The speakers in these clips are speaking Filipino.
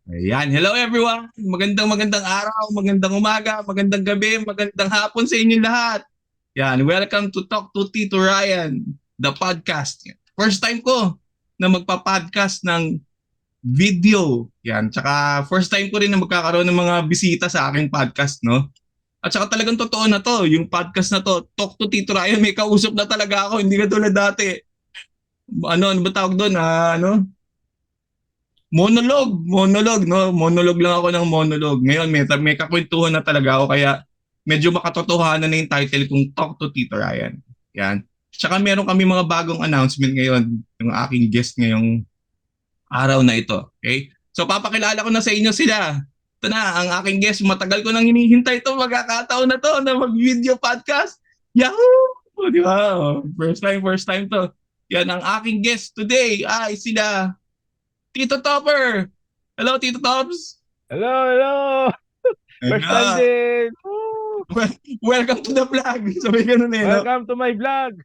Ayan. Hello everyone. Magandang araw, magandang umaga, magandang gabi, magandang hapon sa inyong lahat. Yan. Welcome to Talk to Tito Ryan, the podcast. First time ko na magpa-podcast ng video. Yan. Tsaka first time ko rin na magkakaroon ng mga bisita sa aking podcast, no? At saka talagang totoo na to, yung podcast na to, Talk to Tito Ryan, may kausap na talaga ako, hindi ka tulad dati. Ano ba tawag doon? Monologue, no? Monologue lang ako ng monologue. Ngayon, may kakwentuhan na talaga ako, kaya medyo makatotohanan na yung title kong Talk to Tito Ryan. Yan. Tsaka meron kami mga bagong announcement ngayon, yung aking guest ngayong araw na ito. Okay? So papakilala ko na sa inyo sila. Ito na, ang aking guest. Matagal ko nang hinihintay ito, magkakataon na to na mag-video podcast. Yahoo! O, di ba? O, first time to. Yan, ang aking guest today ay sila Tito Topper. Hello, Tito Tops. Hello, hello! First time Ayan. din! Woo! Welcome to the vlog. Sabi ganun eh, no? Welcome to my vlog!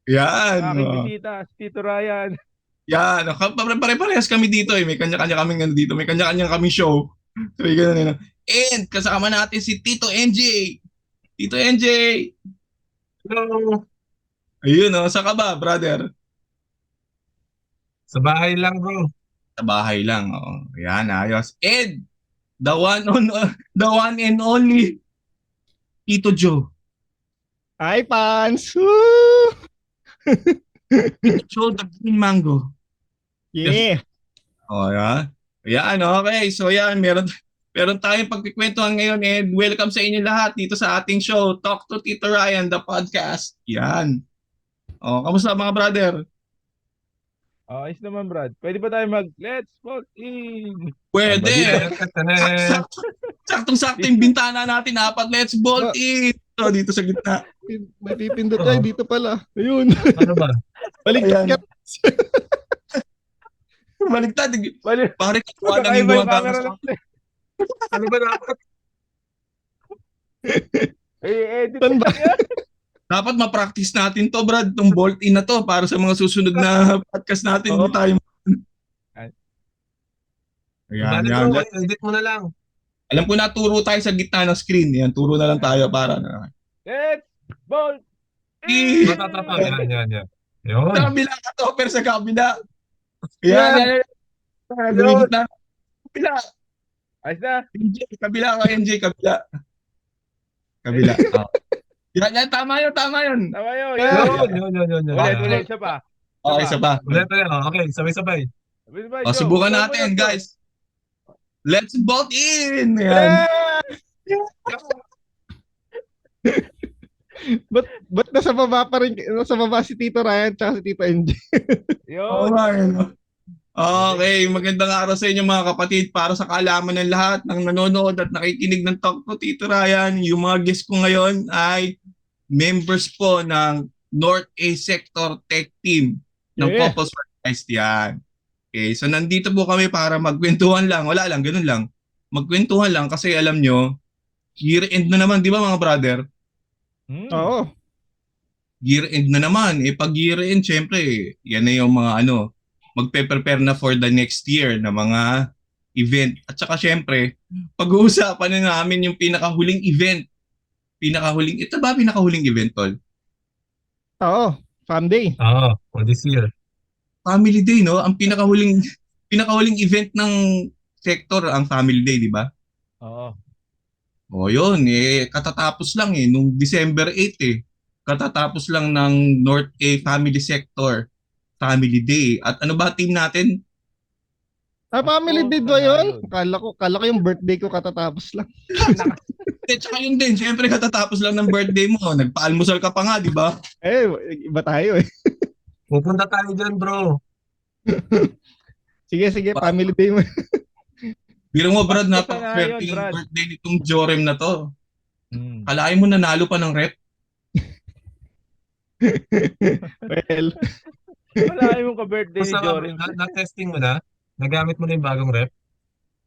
Yan. Ang aking bisita, si Tito Ryan. Yan. Pare-parehas kami dito eh. May kanya-kanya kaming ano dito. May kanya-kanya kaming show. Sabi ganun eh, no? And kasama natin si Tito NJ. Tito NJ. Hello. Ayun, no? Saan ka ba, brother? Sa bahay lang bro. Sa bahay lang. Oh. Yan, ayos. And the one and only Tito Joe. Hi, fans! Woo! Tito Joe, the Green Mango. Yeah! Oh, yan. Yan, okay. So yan, meron tayong pagkikwentuhan ngayon and welcome sa inyo lahat dito sa ating show, Talk to Tito Ryan, the podcast. Yan. Oh, kamusta mga brother? Ayos naman, Brad. Pwede ba tayo mag-let's vote in? Pwede. Tanan. Saktong-sakto yung bintana natin, apat. Let's bolt in. So, dito sa gitna. May pipindot tayo dito pala. Ayun. Ano ba? Baliktad Ayan. ka. Baligtad. Pwede. Pare, kuha lang Kakaiba yung yung mga camera camera. natin. Ano ba dapat? Edit Saan ba? yan. Dapat ma-practice natin to, Brad. Itong bolt in na to para sa mga susunod na podcast natin. Hindi Oo. tayo. Ay. Ayan, Bale, yan. bro, edit mo na lang. Alam ko na, turo tayo sa gitna ng screen. Yan, turo na lang tayo para na. Let's vote Eh, in! Matatapang. Yan. Yun. Sa kabila ka, Topper, sa kabila. Yan, Yan. yan. Lumikit na. Kabila. Ayos na. NJ, kabila ka, NJ, kabila. Kabila. Oh. Yan, tama yun. Tama yun. Yun. Ulit, isa pa. Okay, isa pa. Ulit. Okay, sabay-sabay. Sabay-sabay, O, go. subukan Go, natin, go. guys. Let's vote in! Yan. Ba't nasa baba pa rin, nasa baba si Tito Ryan tsaka si Tito NJ? Oo Yun. nga, yun. Okay, magandang araw sa inyo mga kapatid. Para sa kaalaman ng lahat ng nanonood at nakikinig ng Talk to Tito Ryan, yung mga guest ko ngayon ay members po ng North A Sector Tech Team ng Yeah. Popos Organized yan. Okay, so nandito po kami para magkwentuhan lang. Wala lang, ganun lang. Magkwentuhan lang kasi alam nyo, year end na naman, di ba mga brother? Oo. Year end na naman. Pag year end, syempre, yan na yung mga magpe-prepare na for the next year na mga event. At saka syempre, pag-uusapan na namin yung pinakahuling event. Ito ba pinakahuling event, Tol? Oo. Sunday. For this year. Family Day, no? Ang pinakahuling event ng sector, ang Family Day, di ba? Oo. O yun, katatapos lang nung December 8 Katatapos lang ng North A Family Sector Family Day. At ano ba team natin? Family Ako, day ba yun? yun. Kala ko yung birthday ko katatapos lang. Tsaka yun din, syempre katatapos lang ng birthday mo. Nagpa-almusal ka pa nga, di ba? Iba tayo eh. Pupunta tayo dyan bro. Sige, family day mo. Biro mo, Brad, Basta na napaka-swerte yun, yung Brad. birthday nitong Jorem na to. Hmm. Kalahin mo nanalo pa ng rep. Well, Wala yung ka-birthday ni Basta Jorin. na-testing mo na. Nagamit mo na yung bagong rep.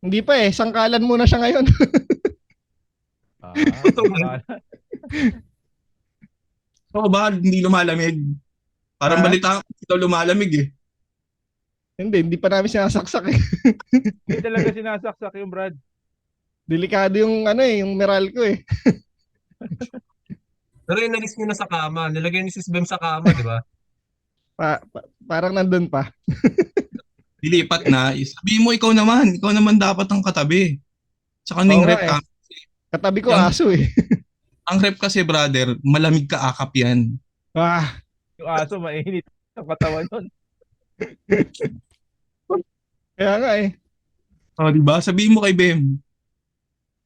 hindi pa eh. Sangkalan muna siya ngayon. Oo ba, hindi lumalamig. Parang Ah. balita ko, ito lumalamig eh. Hindi pa namin sinasaksak eh. Hindi talaga sinasaksak yung Brad. Delikado yung yung Meralco eh. Pero inalis niyo na sa kama. Nilagay ni Sis Bem sa kama, di ba? Parang nandun pa. Dilipat na. Sabihin mo, ikaw naman dapat ang katabi. Tsaka ning Oo nga rep eh. ka. Katabi ko Yung- aso eh. Ang rep kasi brother, malamig ka akap yan. Ah, Yung aso, mainit ang katawan nun. kaya nga eh. O, di ba? Sabihin mo kay Bem,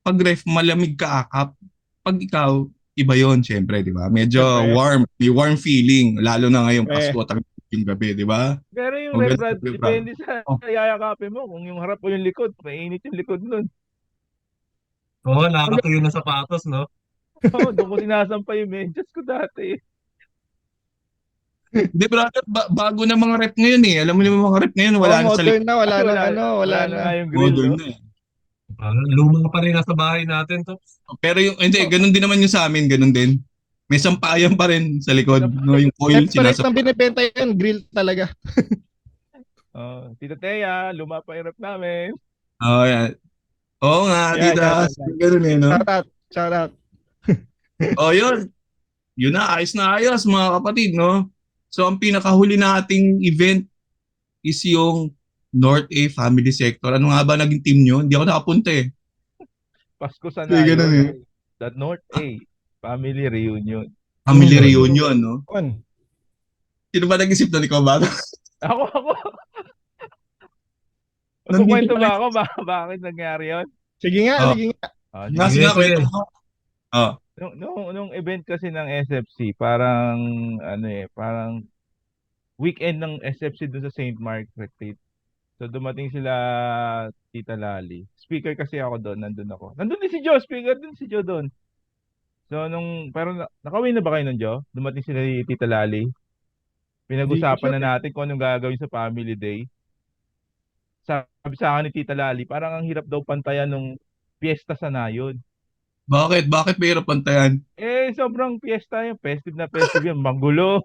pag ref, malamig ka akap. Pag ikaw, iba yon syempre, di ba? Medyo Siyempre. warm, may warm feeling. Lalo na ngayong Eh. Pasko, yung gabi, di ba? Pero yung Congrats, Brad, Brad. depende sa Oh. yayakapin mo. Kung yung harap o yung likod, mainit yung likod nun. Oo, nakakatuyo na sapatos, no? Oo, doon ko sinasampay yung medyas ko dati. Di brother, bago na mga rep ngayon eh. Alam mo yung mga rep ngayon, wala na sa modern na, wala Ay, na wala na na. nga yung grill, modern no? na eh. Luma pa rin nasa bahay natin to. Pero yung, hindi, ganun din naman yung sa amin, ganun din. May sampayan pa rin sa likod, no? Yung coil, Separate sinasap. ng binibenta yan, grill talaga. Oh, Tita Thea, luma pa yung rep namin. Oh, yan. Oo nga, Yeah, tita. yeah. Ganun eh, no? Shout out. Oh, yun. Yun na ayos mga kapatid, no? So, ang pinakahuli nating event is yung North A Family Sector. Ano nga ba naging team nyo? Hindi ako nakapunta eh. Pasko sa Sige, ganun eh. Nayon. The North A Family Reunion. Family reunion, no? On. Sino ba nag-isip na ikaw ba? Ako. Nandito Magkukwento pala- ba ako? Bakit nangyari yun? Sige nga, Oh. sige nga. Ah, Nga, Sige, sige, sige. kwento mo. Oh. nung event kasi ng SFC, parang parang weekend ng SFC doon sa St. Mark Retreat. So dumating sila Tita Lali. Speaker kasi ako doon, nandun ako. Nandun din si Joe, speaker din si Joe doon. So pero nakawin na ba kayo nun, Joe? Dumating sila ni Tita Lali. Pinag-usapan na natin kung anong gagawin sa Family Day. Sabi sa akin ni Tita Lali, parang ang hirap daw pantayan nung piyesta sa Nayon. Bakit? Bakit mahirap pantayan? Sobrang piyesta yun. Festive na festive yun. Magulo.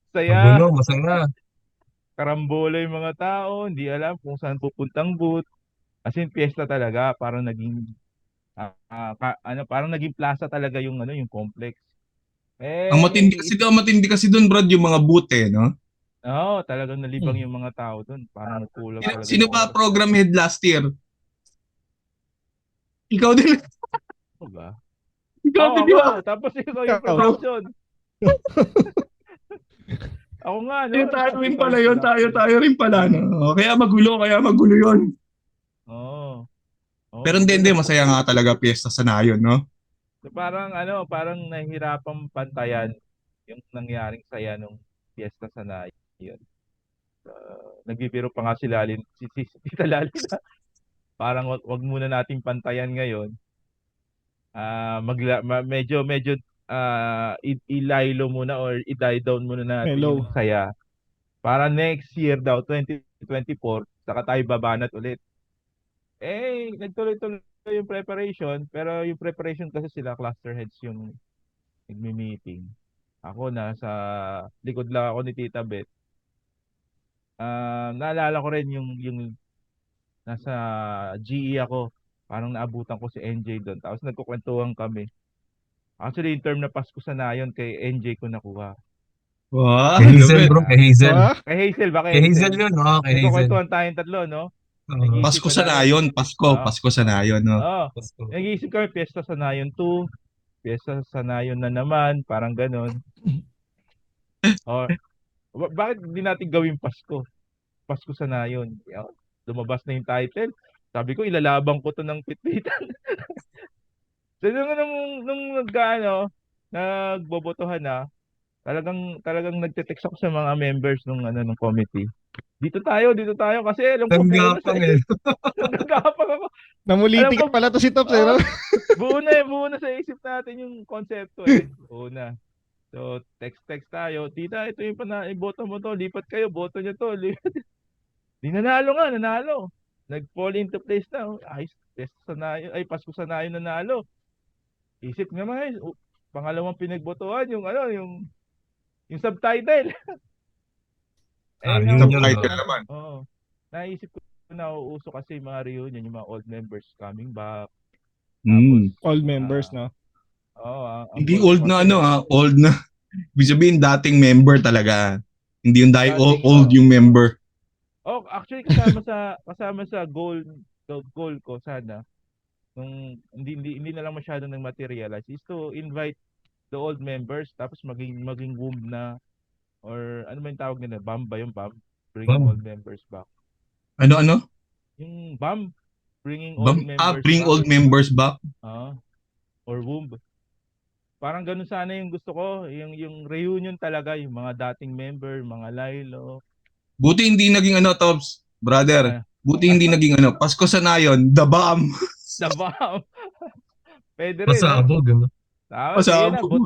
Saya. Magulo, masaya. Karambola yung mga tao. Hindi alam kung saan pupuntang booth. As in, piyesta talaga. Parang naging parang naging plaza talaga yung yung complex. Ang matindi kasi doon, Brad, yung mga booth eh, no? Oo, talagang nalibang yung mga tao doon. Parang kulang talaga. Sino yung ba oras. program head last year? Ikaw din. Ano ba? Ikaw Oo, din, di ba? ako. Tapos ikaw yung Ikaw. production. Ako nga, no? Tayo rin pala yun. Tayo rin pala, no? Kaya magulo yun. Oo. Oo, Pero hindi, masaya nga talaga piyesta sa Nayon, no? So parang parang nahihirapang pantayan yung nangyaring saya nung piyesta sa Nayon. Nagbibiro pa nga si Lalin, si Tita Lalin na parang wag muna nating pantayan ngayon. Medyo i-lilo muna or i-die down muna natin Hello. yung saya. Para next year daw, 2024, saka tayo babanat ulit. Nagtuloy-tuloy yung preparation, pero yung preparation kasi sila cluster heads yung nagmi-meeting. Ako nasa likod lang ako ni Tita Beth. Naalala ko rin yung nasa GE ako. Parang naabutan ko si NJ doon. Tapos nagkukwentuhan kami. Actually, yung term na Pasko sa Nayon kay NJ ko nakuha. Wow, Kay Hazel, lupit. bro. Kay Hazel. Ah, Kay Hazel ba? Kay Hazel yun, no? Kay Hazel. Nagkukwentuhan tayong tatlo, no? Oo. Pasko sa Nayon, Pasko sa Nayon, no? Oo. Pasko. Nag-iisip kami, Fiesta sa Nayon 2. Fiesta sa Nayon na naman. Parang ganon. Or, bakit hindi natin gawin Pasko? Pasko sa Nayon. Lumabas na yung title. Sabi ko, ilalabang ko to ng pitpitan. So, nung nagbobotohan na, talagang nagte-text ako sa mga members ng committee. Dito tayo kasi alam ko Tanggapang eh. Nagagapang ako. namulitik Alam ko- pala to si Tops, eh, no? Buo na sa isip natin yung konsepto eh. Una. So, text tayo. Tita, ito yung iboto mo to. Lipat kayo, boto nyo to. Di nanalo. Nag-fall into place na. Ay, Pasko sa Nayon nanalo. Isip nga mga pangalawang pinagbotohan yung subtitle. Ah, nga, yun, Subtitle no? naman. Oo. naisip ko na uuso kasi yung mga reunion, yung mga old members coming back. Hmm. All members, no? Oo, ang Hindi goal old ko na kasi, old na. Ibig sabihin dating member talaga. Hindi yung dating, old yung member. actually kasama sa goal ko sana nung hindi na lang masyado nang materialize is to invite the old members tapos maging womb na or ano ba yung tawag nila, BAM ba yung BAM? Bringing Bam. old members back. Ano? Yung BAM, bringing old members Bring back. old members back. Ah, or womb. Parang ganun sana yung gusto ko, yung reunion talaga, yung mga dating member, mga Lilo. Buti hindi naging Tops, brother. Ah, Buti hindi naging Pasko sa nayon, the bomb. the BAM. Pwede rin, no? Pasabog, ano? Tapos, ayun na, Pasabog.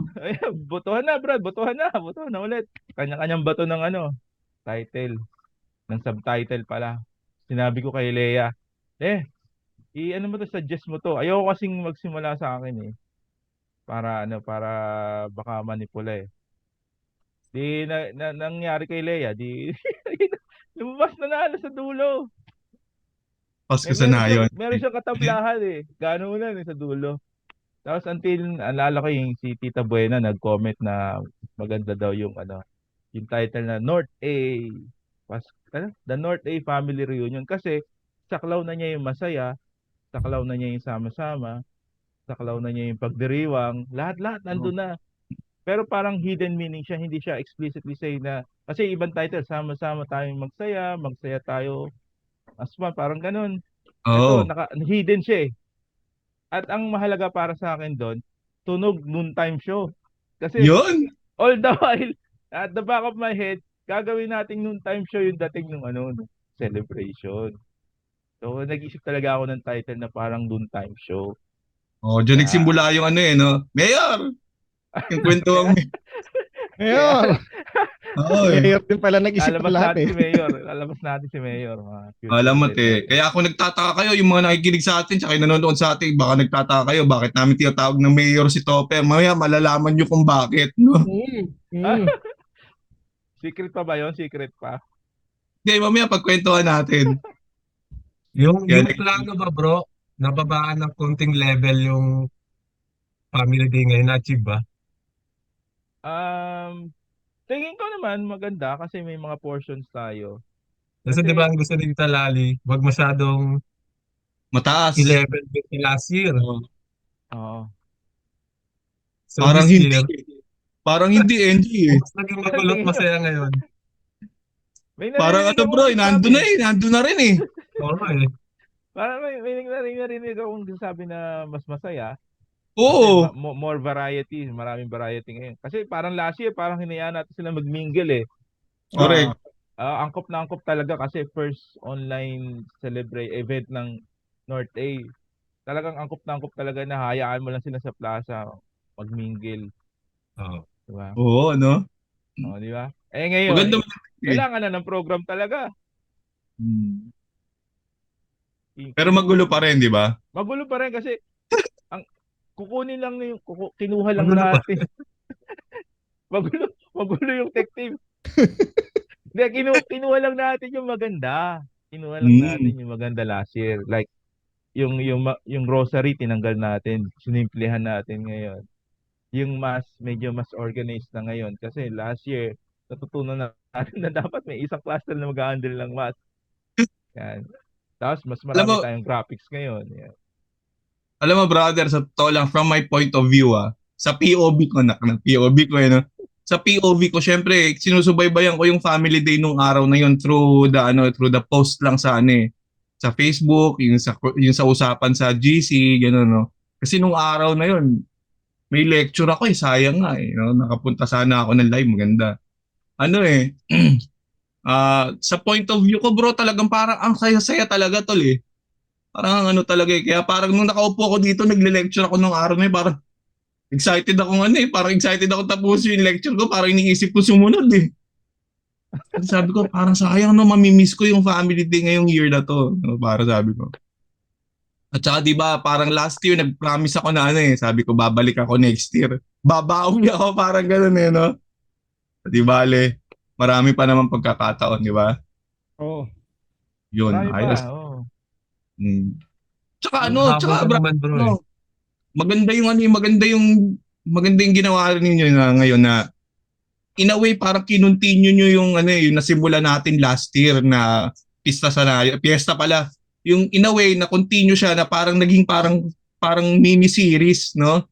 botohan na, Brad, botohan na ulit. Kanya-kanyang bato ng title, ng subtitle pala. Sinabi ko kay Leia, ano mo to, suggest mo to. Ayoko kasing magsimula sa akin eh. Para baka manipula eh. Di nangyari kay Leia, di lumabas na sa dulo. Pasko sa nayon. Meron siyang katablahan eh. Ganunan sa dulo. Tapos until alala ko yung si Tita Buena nag-comment na maganda daw yung title na North A The North A Family Reunion kasi saklaw na niya yung masaya, saklaw na niya yung sama-sama, saklaw na niya yung pagdiriwang, lahat-lahat nandun na. Pero parang hidden meaning siya, hindi siya explicitly say na kasi ibang title, sama-sama tayong magsaya tayo as one, parang ganun. Ito, Oo. hidden siya eh. At ang mahalaga para sa akin doon, tunog noontime show. Kasi Yun. all the while, at the back of my head, gagawin nating noontime show yung dating ng celebration. So, nag-isip talaga ako ng title na parang noontime show. Oh, diyan Kaya, nagsimula yung no? Mayor! Yung kwento ang Mayor! Oo eh. Mayor din pala nag-isip ng lahat eh. Lalabas natin si Mayor. Mga Alam mo future te, kaya ako nagtataka kayo, yung mga nakikinig sa atin, tsaka yung nanonood sa atin, baka nagtataka kayo, bakit namin tinatawag ng mayor si Topper? Mamaya malalaman nyo kung bakit, no? Secret pa ba yun? Secret pa? Hindi, mamaya pagkwentuhan natin. Yung Kaya, plano ba, bro? Nababaan ng konting level yung family day ngayon, na-achieve ba? Tingin ko naman maganda kasi may mga portions tayo. Kasi di ba ang gusto ni Tita Lali, wag masyadong mataas. 11 bit last year. Oo. So Parang this hindi. year, Parang hindi, NG eh. mas naging magulot masaya ngayon. May Parang narinig akong nandun na rin eh. Oo eh. Parang may narinig akong sabi na mas masaya. Oo. Kasi more variety, maraming variety ngayon. Kasi parang last year, parang hinayaan natin sila mag-mingle eh. Correct. Angkop na angkop talaga kasi first online celebrate event ng North A. Talagang angkop na angkop talaga na hayaan mo lang sila sa plaza mag-mingle. Oo. Diba? Oo, no? Diba? Ngayon, Maganda kailangan na ng program talaga. Pero magulo pa rin, di ba? Magulo pa rin kasi ang kukunin lang yung kinuha lang Magulo pa. natin. magulo yung tech team. Hindi, kinuha lang natin yung maganda. Kinuha lang natin yung maganda last year. Like yung rosary tinanggal natin, sinimplihan natin ngayon. Yung medyo mas organized na ngayon kasi last year natutunan natin na dapat may isang cluster na mag-handle ng mass. Yan. Tapos mas marami tayong graphics ngayon. Yan. Alam mo brother, sa totoo lang, from my point of view sa POV ko, POV ko no? Sa POV ko, syempre, sinusubaybayan ko yung family day nung araw na yun through the post lang sa sa Facebook, yung sa usapan sa GC, gano'n, no? Kasi nung araw na yun, may lecture ako sayang nga no? Nakapunta sana ako ng live, maganda. Sa point of view ko bro, talagang parang ang saya-saya talaga tol eh. Parang talaga eh. Kaya parang nung nakaupo ako dito, nagle-lecture ako nung araw na yun, parang excited ako parang excited ako tapusin yung lecture ko, parang iniisip ko sumunod eh. At sabi ko, parang sayang no, mamimiss ko yung family day ngayong year na to. No, para sabi ko. At saka diba, parang last year, nag-promise ako na sabi ko, babalik ako next year. Babawi ako, parang gano'n no? Di bale, marami pa naman pagkakataon, di ba? Oo. Yun, Marami pa, ayos. oh. Mm. Tsaka Ang ano, haba tsaka na naman bro eh. ano, maganda yung ginawa ninyo na ngayon na in a way parang kinontinue nyo yung yung nasimula natin last year na piyesta pala. Yung in a way na continue siya na parang naging parang mini series, no?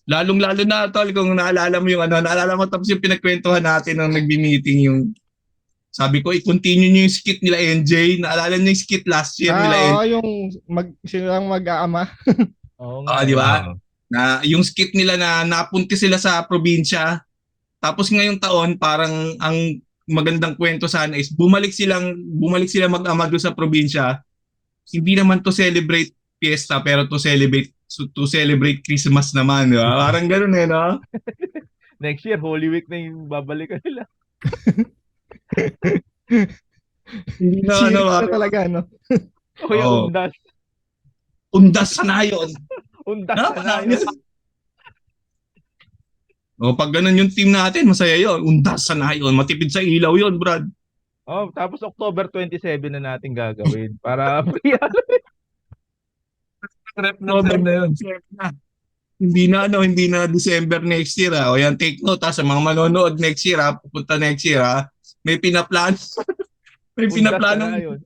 Lalong-lalo na tol kung naalala mo naalala mo tapos yung pinagkwentuhan natin nung nagbi-meeting yung sabi ko i-continue niyo yung skit nila NJ. Naalala niyo yung skit last year nila NJ? Oo, yung silang mag-aama. Oo nga, Di ba? Oo. Na yung skit nila na napunti sila sa probinsya. Tapos ngayong taon parang ang magandang kwento sana is bumalik sila mag-ama doon sa probinsya. Hindi naman to celebrate fiesta pero to celebrate Christmas naman, di ba? Parang ganoon no? next year, Holy Week na yung babalikan nila. Hindi na Series na parang, talaga, no? O yung Oo. undas. undas sana yun. Undas Ha? na yun. O pag ganun yung team natin, masaya yun. Undas sana yun. Matipid sa ilaw yun, Brad. Oh, tapos October 27 na natin gagawin para Rep ng time na yun. Hindi na December next year. O yan, take note sa mga manonood next year, pupunta next year, may pinaplano. may Undas pinaplano na yun.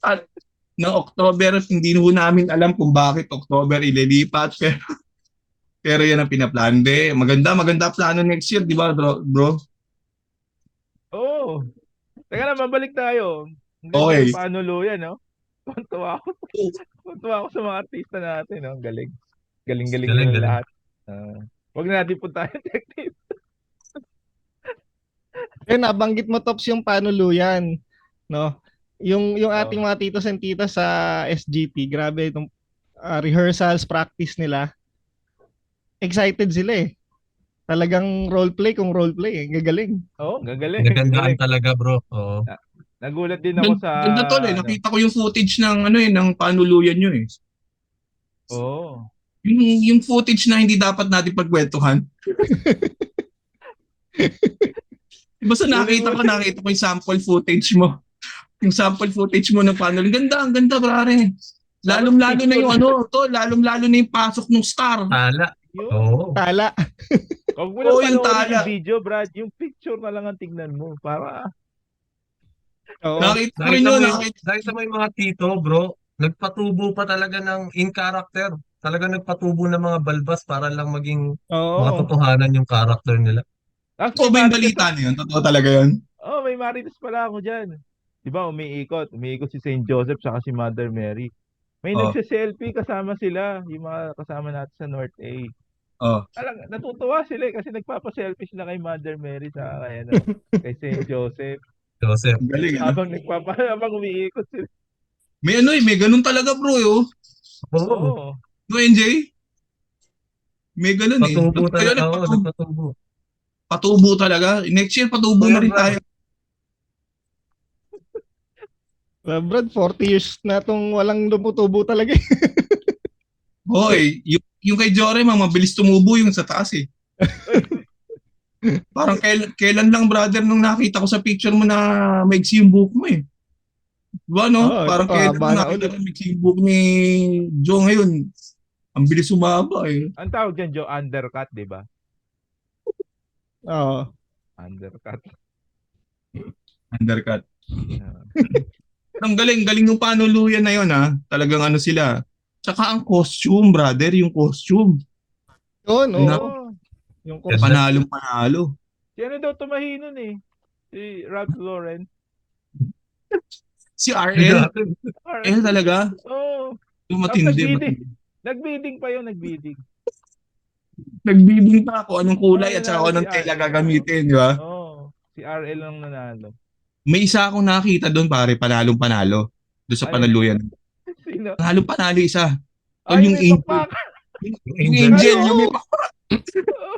ng October. Hindi ho namin alam kung bakit October ililipat. Pero yan ang pinaplano. Maganda plano next year, di ba, bro? Oo. Teka lang, mabalik tayo. Ang ganda Okay. ng panuluyan, no? Tuwa ako. Tuwa ako sa mga artista natin, no? Galing. Galing-galing Galing, nila galing. lahat. Wag na natin punta detective. Nabanggit mo Tops yung panuluyan, no? Yung ating mga titos and titas sa SGT, grabe itong rehearsals, practice nila. Excited sila eh. Talagang roleplay kung roleplay eh. Gagaling. Oo, gagaling. Nagandaan Galing. talaga bro. Oo. Nagulat din ako sa Ganda tol nakita ko yung footage ng panuluyan nyo eh. Oo. Yung footage na hindi dapat natin pagkwentuhan. Basta nakita ko yung sample footage mo. Yung sample footage mo ng panuluyan. Ang ganda pare. Lalong-lalo na yung lalong-lalo na yung pasok ng star. Tala. Yun. Oo. Tala. Huwag mo lang yung panoorin tala. yung video, Brad. Yung picture na lang ang tignan mo. Para, Oo. Nakita ko rin yun. Nakita mo yung mga tito bro, nagpatubo pa talaga ng in character. Talaga nagpatubo ng mga balbas para lang maging Oo. makatotohanan yung character nila. Totoo ba yung balita na yun? Totoo talaga yun? Oh, may marites pala ako dyan. Di ba, umiikot si St. Joseph saka si Mother Mary. May Oh. nagse-selfie kasama sila, yung mga kasama natin sa North A. Oh. Natutuwa sila kasi nagpapa-selfie sila kay Mother Mary sa kay St. Joseph. Joseph. Galing Habang umiikot sila. may ganun talaga bro yo. Oo. Oo. No NJ? May ganun Patubo Kaya talaga. Oo, nagpatubo. patubo talaga. Next year patubo na rin tayo. Brad, 40 years na tong walang lumutubo talaga eh. Hoy, yung kay Jory mabilis tumubo yung sa taas eh. Parang kailan lang brother nung nakita ko sa picture mo na maigsi yung buhok mo eh. Diba no? Oo, Parang ito, kailan haba lang na nakita ulit. ko maigsi yung buhok ni Joe ngayon. Ang bilis sumaba eh. Ang tawag dyan, Joe, undercut, di ba? Oo. Undercut. Undercut. Ah. Ang galing yung panuluyan na yun ha. Talagang sila. Tsaka ang costume brother, yung costume. Yun, Na- oo. Yung Yes. Panalo. Si ano daw tumahi nun eh? Si Ralph Lauren. Si RL. Alright. Talaga. Oo. Yung matindi. Nag-bidding pa yun, nag-bidding. Nagbibing pa ako anong kulay at saka Oo, anong si tela RL. gagamitin, di ba? Oo. Si RL lang nanalo. May isa akong nakita doon pare, panalo doon sa Ay. panaluyan. Sino? Panalo isa. Ay, yung may angel. pakpak. Yung angel, Ay, yung may oo.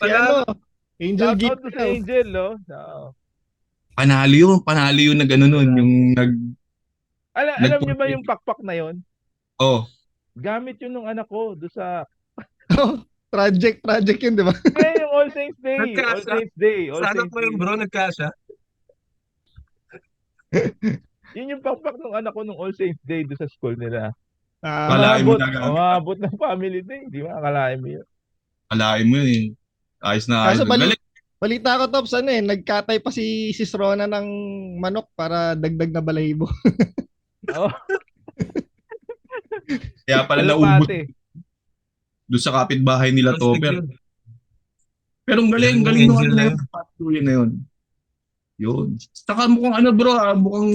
si ano, Angel Shout out Gift. to si Angel, no? Oo. panalo yun na gano'n nun, yung Alam niyo ba yung pakpak na yon? oh, Gamit yun nung anak ko doon sa Project yun, di ba? yung All Saints Day. Nagkasa. All Saints Day. All Sana Saints mo yung Day. bro, nagkasya. Yun yung pakpak ng anak ko nung All Saints Day doon sa school nila. Kalahin mo Umabot, na gagawin. umabot ng family day. Di ba? Akalain mo yun. Kalahin mo yun eh. Ayos na ayos. Kaso Galing. balita ko, Tops, ano eh, nagkatay pa si Sis Rona ng manok para dagdag na balahibo. Oo, Kaya pala naubos kalapate. doon sa kapitbahay nila Astig Topper. yun. Pero ang galing, Galing galing ng nung Angel ano na na yun. Patuloy na yun. Yun. Saka mukhang ano bro, mukhang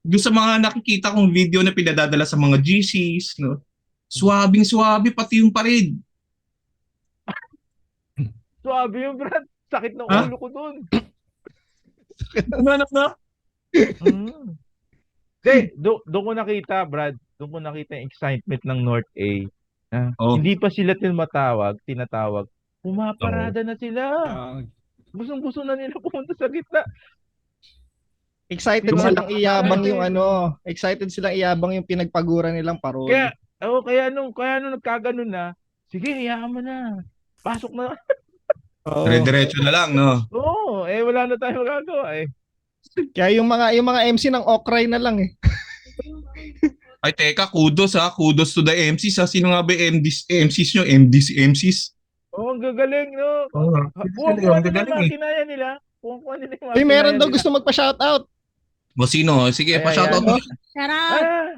doon sa mga nakikita kong video na pinadadala sa mga GCs, no? Swabing-swabe pati yung parade. Suwabe yung Brad. Sakit ng Ha? ulo ko dun. Umanap na. Mm. Doon ko nakita, Brad. Doon ko nakita yung excitement ng North A. Oh. Hindi pa sila tinatawag. Pumaparada na sila. Gustong-gusto na nila pumunta sa gitna. Excited Diba? silang iyabang yung Excited. excited silang iyabang yung pinagpaguran nilang parol. Kaya nung nagkaganon na, sige, hayaan mo na. Pasok na. Oo. Dire-diretso na lang, no? Oo, wala na tayong magagawa eh. Kaya yung mga MC ng Okray na lang eh. Ay, teka, kudos ha. Kudos to the MCs ha. Sino nga ba yung MCs nyo? MCs? Oo, ang gagaling, no? Oo nga. Kuha Ang nila yung gagaling mga eh. kinaya nila. Kuha nila yung mga Uy, meron kinaya daw nila. gusto magpa-shoutout. O sino? Sige, Ay, pa-shoutout ayan. mo. Charot! Ah!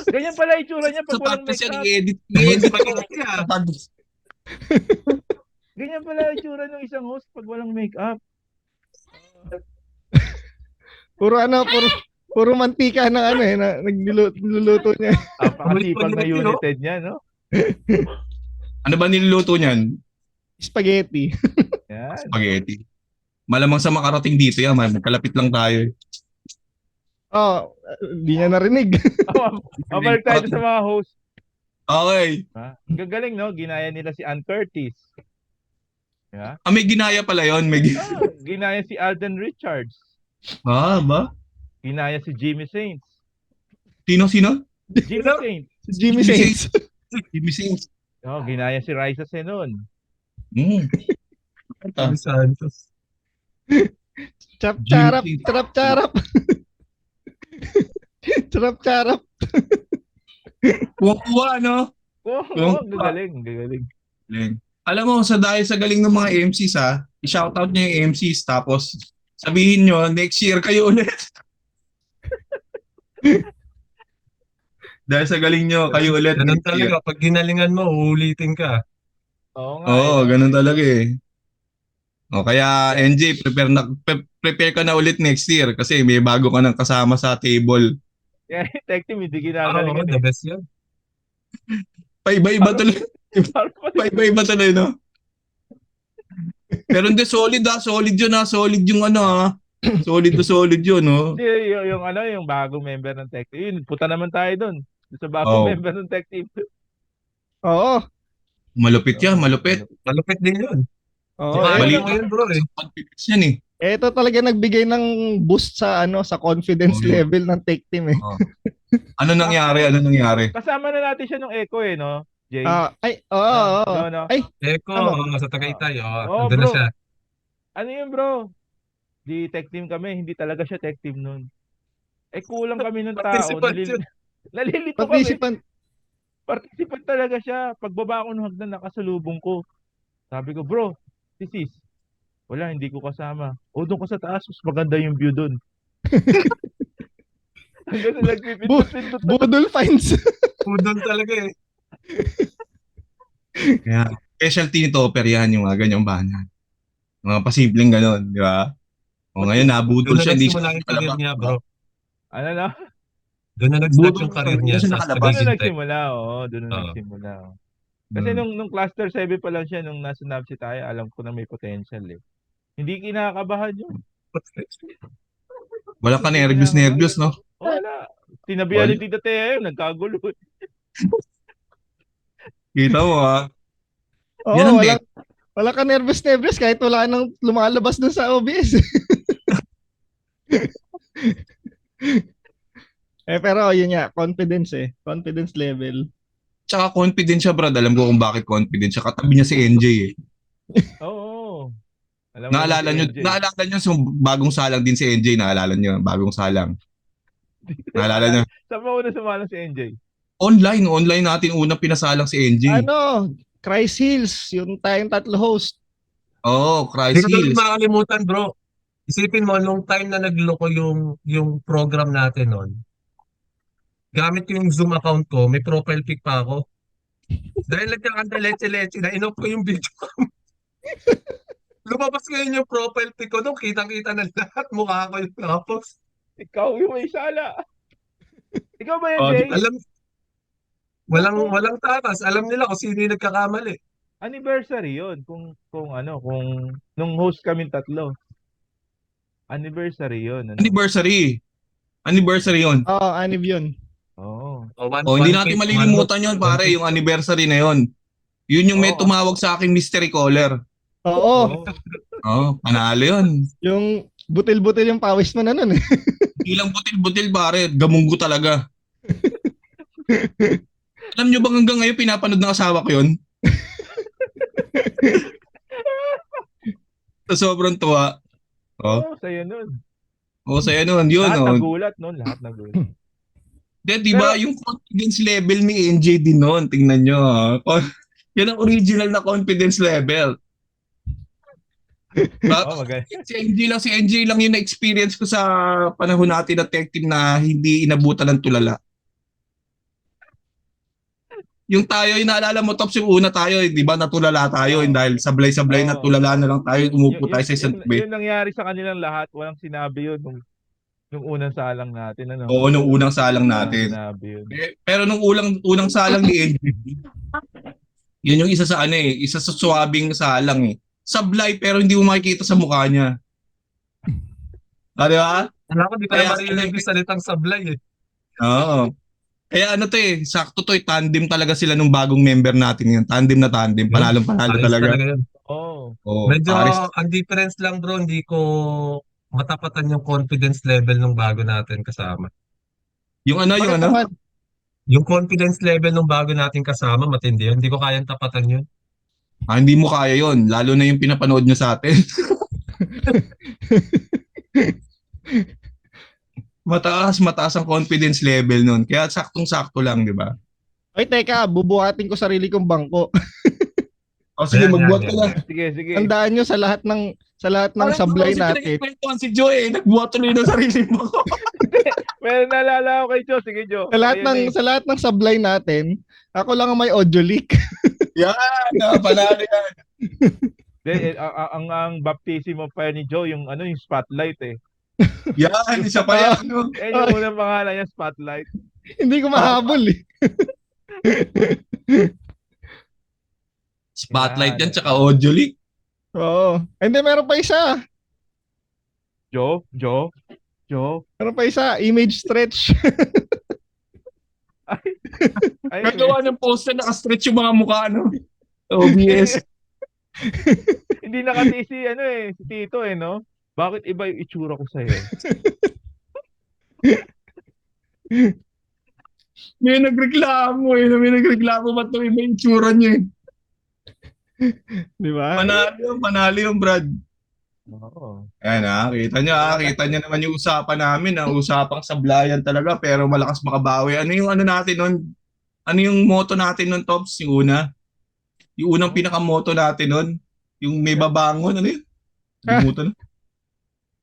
Ganyan pala itsura niya pag Sa walang podcast yan, makeup. i-edit. Naman I-edit pa ko. rin siya. Ganyan pala itsura ng isang host pag walang makeup. Puro mantika ng ano eh, na nagluluto niya. Napakasipag na Ulit-ulit yun, no? united niya, no? Ano ba niluluto niyan? Spaghetti. Yan. Spaghetti. Malamang sa makarating dito yan, man. Magkalapit lang tayo. Oh, hindi niya narinig. Mabalik tayo sa mga host. Okay. Gagaling, no? Ginaya nila si Ann Curtis. May ginaya pala yon. Ginaya si Alden Richards. Ba? Ginaya si Jimmy Saints. Sino? Jimmy Saints. Jimmy Saints. Jimmy Saints. Ginaya si Raisa Senon. Ang Santos. Charap-charap. Charap-charap. Charap-charap. Kuha-kuha, no? Gagaling. Galing. Alam mo, dahil sa galing ng mga MCs ha, i-shoutout nyo yung MCs tapos sabihin nyo, next year kayo ulit. Dahil sa galing nyo, kayo ulit Ganun next year. talaga. Pag ginalingan mo, uulitin ka. Oo nga. Oo, ganun talaga eh. O kaya NJ, prepare ka na ulit next year kasi may bago ka nang kasama sa table. Kaya yung tech team, hindi Oo, ginagalingan the eh. best yun. Paiba-iba tuloy. Parang Paiba-iba tuloy, no? Pero hindi, solid ha. Solid yun ha. Solid yung ano ha. Solid to solid yun, no? Hindi, yung bagong member ng tech team. Yun, puta naman tayo doon. Sa bagong Oh. member ng tech team. Oo. Malupit yan, malupit. Malupit din yun. Oo. Saka Bali- ano ngayon bro eh. Confidence yan eh. Ito talaga nagbigay ng boost sa sa confidence Oo. level ng tech team eh. Ano nangyari? Kasama na natin siya nung Echo eh, no? Jay. Oo. No. Ay, Eko, Ano? sa Tagaytay. Oo, Andun na bro. siya. Ano yun, bro? Di tech team kami, hindi talaga siya tech team nun. Kulang kami ng tao. Participant yun. Nalilito kami. participant. Talaga siya. Pagbaba ko ng hagdan, nakasalubong ko. Sabi ko, bro, sis, wala, hindi ko kasama. Doon ko sa taas, mas maganda yung view doon. Hanggang sa nagpipindot-pindot na. Budol finds. Pudol talaga eh. Kaya, specialty ni Topper yan, yung mga ganyang bahanan. Mga pasimpleng ganon, di ba? O ngayon, nabudol Doon na siya. Hindi nagsimula yung career niya bro. Ano na? Doon na nag-start Budol yung career niya siya sa nakalabas. Doon na Staging Tech. nagsimula, doon na Oo. nagsimula. Kasi nung cluster 7 pa lang siya, nung nasa NABSI tayo, alam ko na may potential eh. Hindi kinakabahan yun. Walang ka nervyos, no? Wala. Tinabihan ni Tita Tea yun, nagkagulo. Kita mo ha. Oo, Yan ang wala ka nervous kahit wala nang lumalabas dun sa OBS. Pero yun nga, confidence level. Tsaka confident siya, brad. Alam ko kung bakit confident siya. Katabi niya si NJ eh. Oo. Alam mo Naalala si nyo, NJ. sa bagong salang din si NJ. Naalala nyo, bagong salang. Naalala niyo? Saan mo una sumalang si NJ? Online natin unang pinasalang si NJ. Ano, Christ Hills, yung tayong tatlo host. Oo, Hindi ko Christ tuloy Hills. makakalimutan, bro. Isipin mo, nung time na nagloko yung program natin noon, gamit ko yung Zoom account ko, may profile pic pa ako. Dahil nagkakanta leche-leche na inop ko yung video. Lumabas ngayon yung profile pic ko doon, kitang-kita na lahat, mukha ko yung tapos. Ikaw yung may sala. Ikaw ba yan, Oh, Jay? Alam, walang takas. Alam nila kung sino yung nagkakamali. Anniversary yun. Kung nung host kaming tatlo. Anniversary yun. Ano? Anniversary yun. Oo, Anib yun. Oo. Hindi natin malilimutan yun, pare, yung anniversary na yun. Yun yung may Oo. tumawag sa akin mystery caller. Oo, Oo. Panalo yun. yung butil-butil yung pawis mo na nun eh. Hindi lang butil-butil, pare. Gamunggo talaga. Alam nyo bang hanggang ngayon pinapanood ng asawa ko yun? Sa sobrang tuwa. Oh, Oo, sa'yo nun. saya nun. Yun, Lahat oh. nagulat nun. Lahat nagulat. Di ba yung confidence level ni NJ din noon, tingnan nyo. Yan ang original na confidence level. Oo, maganda. Si NJ lang yung na-experience ko sa panahon natin na tech team na hindi inabutan ng tulala. Yung tayo, yung naalala mo, Tops, yung una tayo, di ba, natulala tayo, dahil sablay-sablay na tulala na lang tayo, umupo tayo sa isang tabi. Yung nangyari sa kanilang lahat, walang sinabi yun nung unang salang natin. Ano? Oo, nung unang salang Walang natin. sinabi yun. Pero nung unang salang ni NJ, yun yung isa sa swabing salang eh. Sablay pero hindi mo makikita sa mukha niya. Di ba? Wala ko, di ko Kaya- na marinig yung salitang sablay eh. Oo. Kaya sakto to tandem talaga sila nung bagong member natin yun. Tandem na tandem, panalo Ayos talaga. yun. Oo. Oo, Medyo, pares. ang difference lang bro, hindi ko matapatan yung confidence level ng bago natin kasama. Yung Bakit naman? Yung confidence level ng bago natin kasama, matindi yun. Hindi ko kayang tapatan yun. Hindi mo kaya yun, lalo na yung pinapanood nyo sa atin. mataas ang confidence level nun. Kaya saktong-sakto lang, di ba? Ay, teka, bubuhatin ko sarili kong bangko. O sige, Yan, magbuhat yan, ka yan. na. Sige. Tandaan nyo sa lahat ng sablay natin. Si Joe nagbuhat tuloy ng sarili mo. Meron naalala ko kay Joe. Sige, Joe. Sa lahat ng sablay natin, ako lang ang may audio leak. Panalo yan. Ang baptism of fire ni Joe, yung spotlight eh. Yan, isa pa yan. Yung unang pangalan niya, spotlight. Hindi ko mahabol eh. Spotlight yan, tsaka audio leak. Oo. Hindi, meron pa isa. Joe. Meron pa isa, image stretch. Ay, Nagawa ng poster, nakastretch yung mga mukha, OBS. hindi nakati si Tito no? Bakit iba yung itsura ko sa'yo? May nagreklamo ba't ito iba yung tsura niya eh. Di ba? Panalo yung Brad. Oo. Ayan kita nyo naman yung usapan namin, usapang sablayan talaga pero malakas makabawi. Ano yung natin nun? Ano yung motto natin nun, Tops? Yung unang pinaka-motto natin nun? Yung may babangon, ano yun? Limutan na.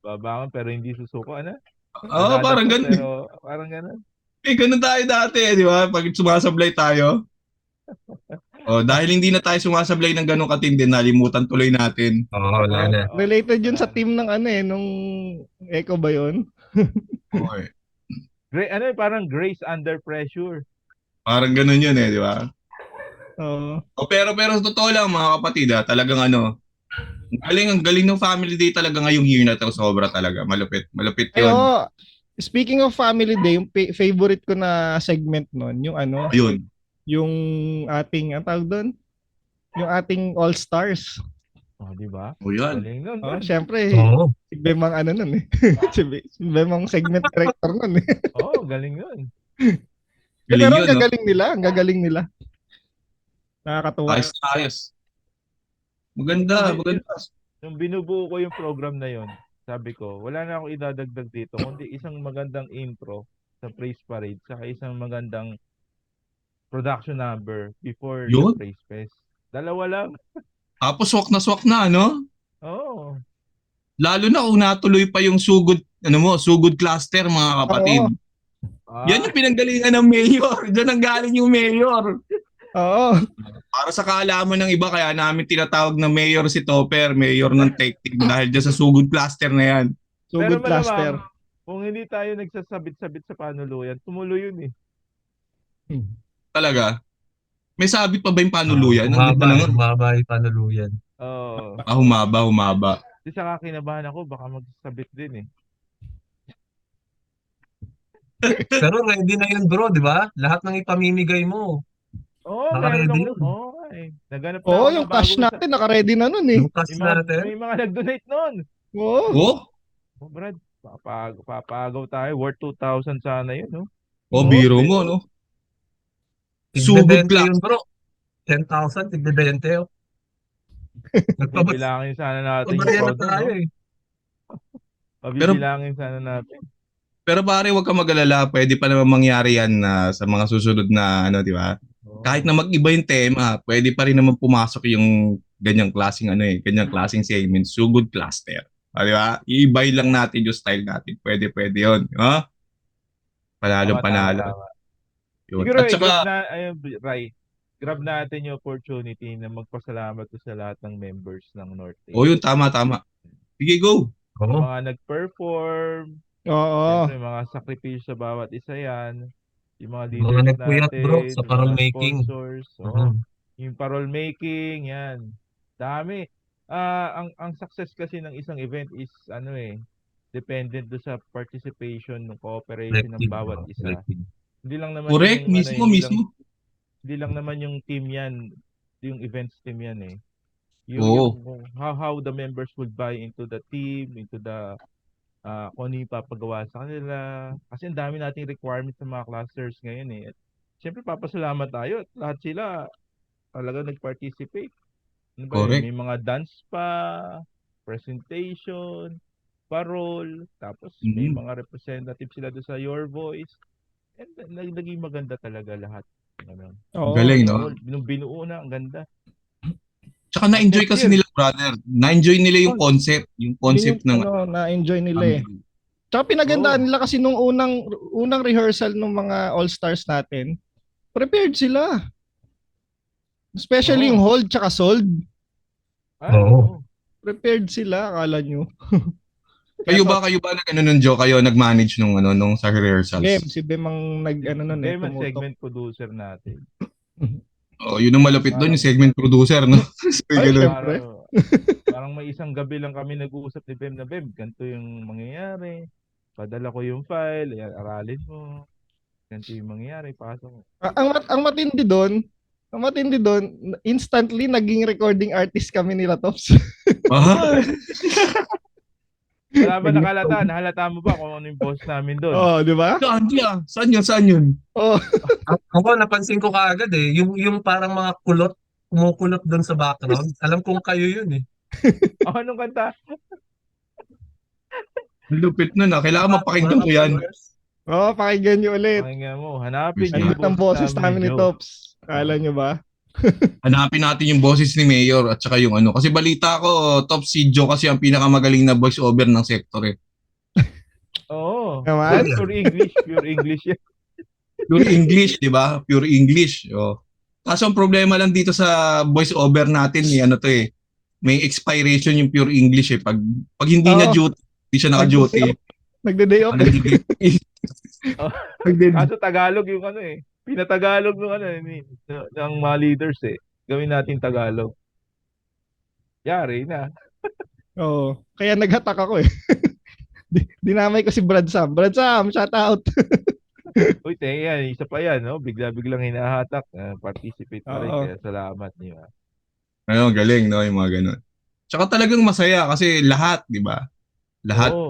Babangon pero hindi susuko, ano? Oo, parang ganun. Pero parang ganun. Ganun tayo dati, di ba? Pag sumasablay tayo. Dahil hindi na tayo sumasablay ng ganun katindi, nalimutan tuloy natin. Oo, wala na. Related yun sa team ng nung Echo ba yun? Okay. Parang grace under pressure. Parang ganun yun di ba? Oo. Pero totoo lang mga kapatid, talagang ang galing ng Family Day talaga ngayong year na to, sobra talaga, malupit yun. Ayo, speaking of Family Day, yung favorite ko na segment nun, yung Ayun. yung ating, ang tawag doon? Yung ating All-Stars. Di ba? Yan. Galing nun. Syempre, Oo. si Bemang nun eh. si Bemang segment director nun eh. Galing nun. Galing Pero yun, ang gagaling nila. Nakakatuwa. Ayos. Maganda. Nung binubuo ko yung program na yon, sabi ko, wala na akong idadagdag dito, kundi isang magandang intro sa praise parade, saka isang magandang production number before the Yun. praise fest. Dalawa lang. Tapos swak na, ano? Oo. Lalo na kung natuloy pa yung sugod, sugod cluster, mga kapatid. Oo. Yan yung pinanggalingan ng mayor. Diyan ang galing yung mayor. Oo. Para sa kaalaman ng iba, kaya namin tinatawag na mayor si Topper, mayor ng tech team dahil dyan sa sugod cluster na yan. So Pero good cluster. malamang, kung hindi tayo nagsasabit-sabit sa panuluyan, tumuloy yun eh. Talaga. May sabit pa ba yung panuluyan? Ang ganda na nga. Humaba yung panuluyan. Oo. Humaba. Kasi saka kinabahan ako, baka magsasabit din eh. Pero ready na yun bro, di ba? Lahat ng ipamimigay mo. Oo, Naka-ready meron yun. ako. Oo, eh. Naganap na Oo, ako yung ng cash bagong natin, naka-ready na nun eh. Yung cash natin. may mga nag-donate nun. Oo. Oh, Oh, Brad, papagaw tayo. Worth 2,000 sana yun, no? biro mo, no? Sugod Tigbe-20 cluster. yun bro. 10,000, tigbe-20 oh. Nagpabas. Bibilangin sana natin yung Pabarya na crowd nun, tayo no? eh. Pabibilangin sana natin. Pero pare, huwag ka mag-alala. Pwede pa naman mangyari yan sa mga susunod na, di ba? Oo. Kahit na mag-iba yung tema, pwede pa rin naman pumasok yung ganyang klaseng ganyang klaseng segment, sugod cluster. Di ba? Iibay lang natin yung style natin. Pwede yun. Ha? Panalong Tama, panalo. tama. Yun. Siguro, At saka, grab natin yung opportunity na magpasalamat sa lahat ng members ng North Lake. yun, tama. Sige, go. Yung Oo. mga nag-perform, Oo. siyempre mga sakripisyo sa bawat isa yan. Yung mga Mga leaders nagpuyat natin, bro sa yung parol mga making. sponsors, yung parol making, yan. Dami. Ang success kasi ng isang event is dependent do sa participation ng cooperation ng Collective, bawat bro. isa. Collective. Hindi lang naman Correct, yung mismo. hindi lang naman yung team yan, yung events team yan eh. Yung, Oo. yung how the members would buy into the team, into the kung ano yung papagawa sa kanila. Kasi ang dami nating requirements sa mga clusters ngayon eh. At syempre papasalamat tayo at lahat sila talaga nag-participate. Ano ba yun? Correct. May mga dance pa, presentation, parol, tapos may mga representative sila doon sa Your Voice. And naging maganda talaga lahat. Ano. Oo. Galing, no? Nung binuo na, ang ganda. Tsaka na-enjoy kasi nila, brother. Na-enjoy nila yung concept. Yung concept Yun ng... yung, na-enjoy nila eh. Tsaka pinagandaan nila kasi nung unang rehearsal ng mga all-stars natin, prepared sila. Especially Oo. yung hold tsaka sold. Oo. Prepared sila, akala nyo. Kayo ba nun, Joe? Kayo nag-manage nung sa rehearsals? Si Bem ang nun eh. Game Tumutok. segment producer natin. Yun ang malapit doon, yung segment producer, no? Ay, Ganun. syempre. Parang may isang gabi lang kami nag-uusap ni Bem na, Bem, ganito yung mangyayari. Padala ko yung file, aralin mo. Ganito yung mangyayari, pasok mo. Ang matindi doon, instantly naging recording artist kami nila Tops. Ah, Wala ba nakalata? Nahalata mo ba kung ano yung boss namin doon? Oh, di ba? Saan yun? Oh, Ako napansin ko kaagad eh, yung parang mga kumukulot doon sa background. Alam kong kayo yun eh. Anong kanta? Lupit nun, Kailangan mapakinggan ko yan. pakinggan nyo ulit. Pakinggan mo, hanapin niyo Andun ang boses namin ni Joe. Tops. Akala nyo ba? Hanapin natin yung boses ni Mayor at saka yung Kasi balita ko, top si Joe kasi ang pinakamagaling na voice over ng sector eh. Oo. Naman? Pure English yan. Pure English, di ba? Pure English. Kaso ang problema lang dito sa voice over natin, may expiration yung pure English eh. Pag hindi niya duty, hindi siya naka-duty. Nagde-day off. Kaso Tagalog yung pinatagalog ng mga leaders eh. Gawin natin Tagalog. Yari na. Oo. Kaya nag-hatak ako eh. Dinamay ko si Brad Sam. Brad Sam, shout out. Uy, yan. Isa pa yan, no? Bigla-biglang hinahatak. Participate pa rin. Oo. Kaya salamat niyo. Galing, no? Yung mga ganun. Tsaka talagang masaya kasi lahat, di ba? Lahat Oo,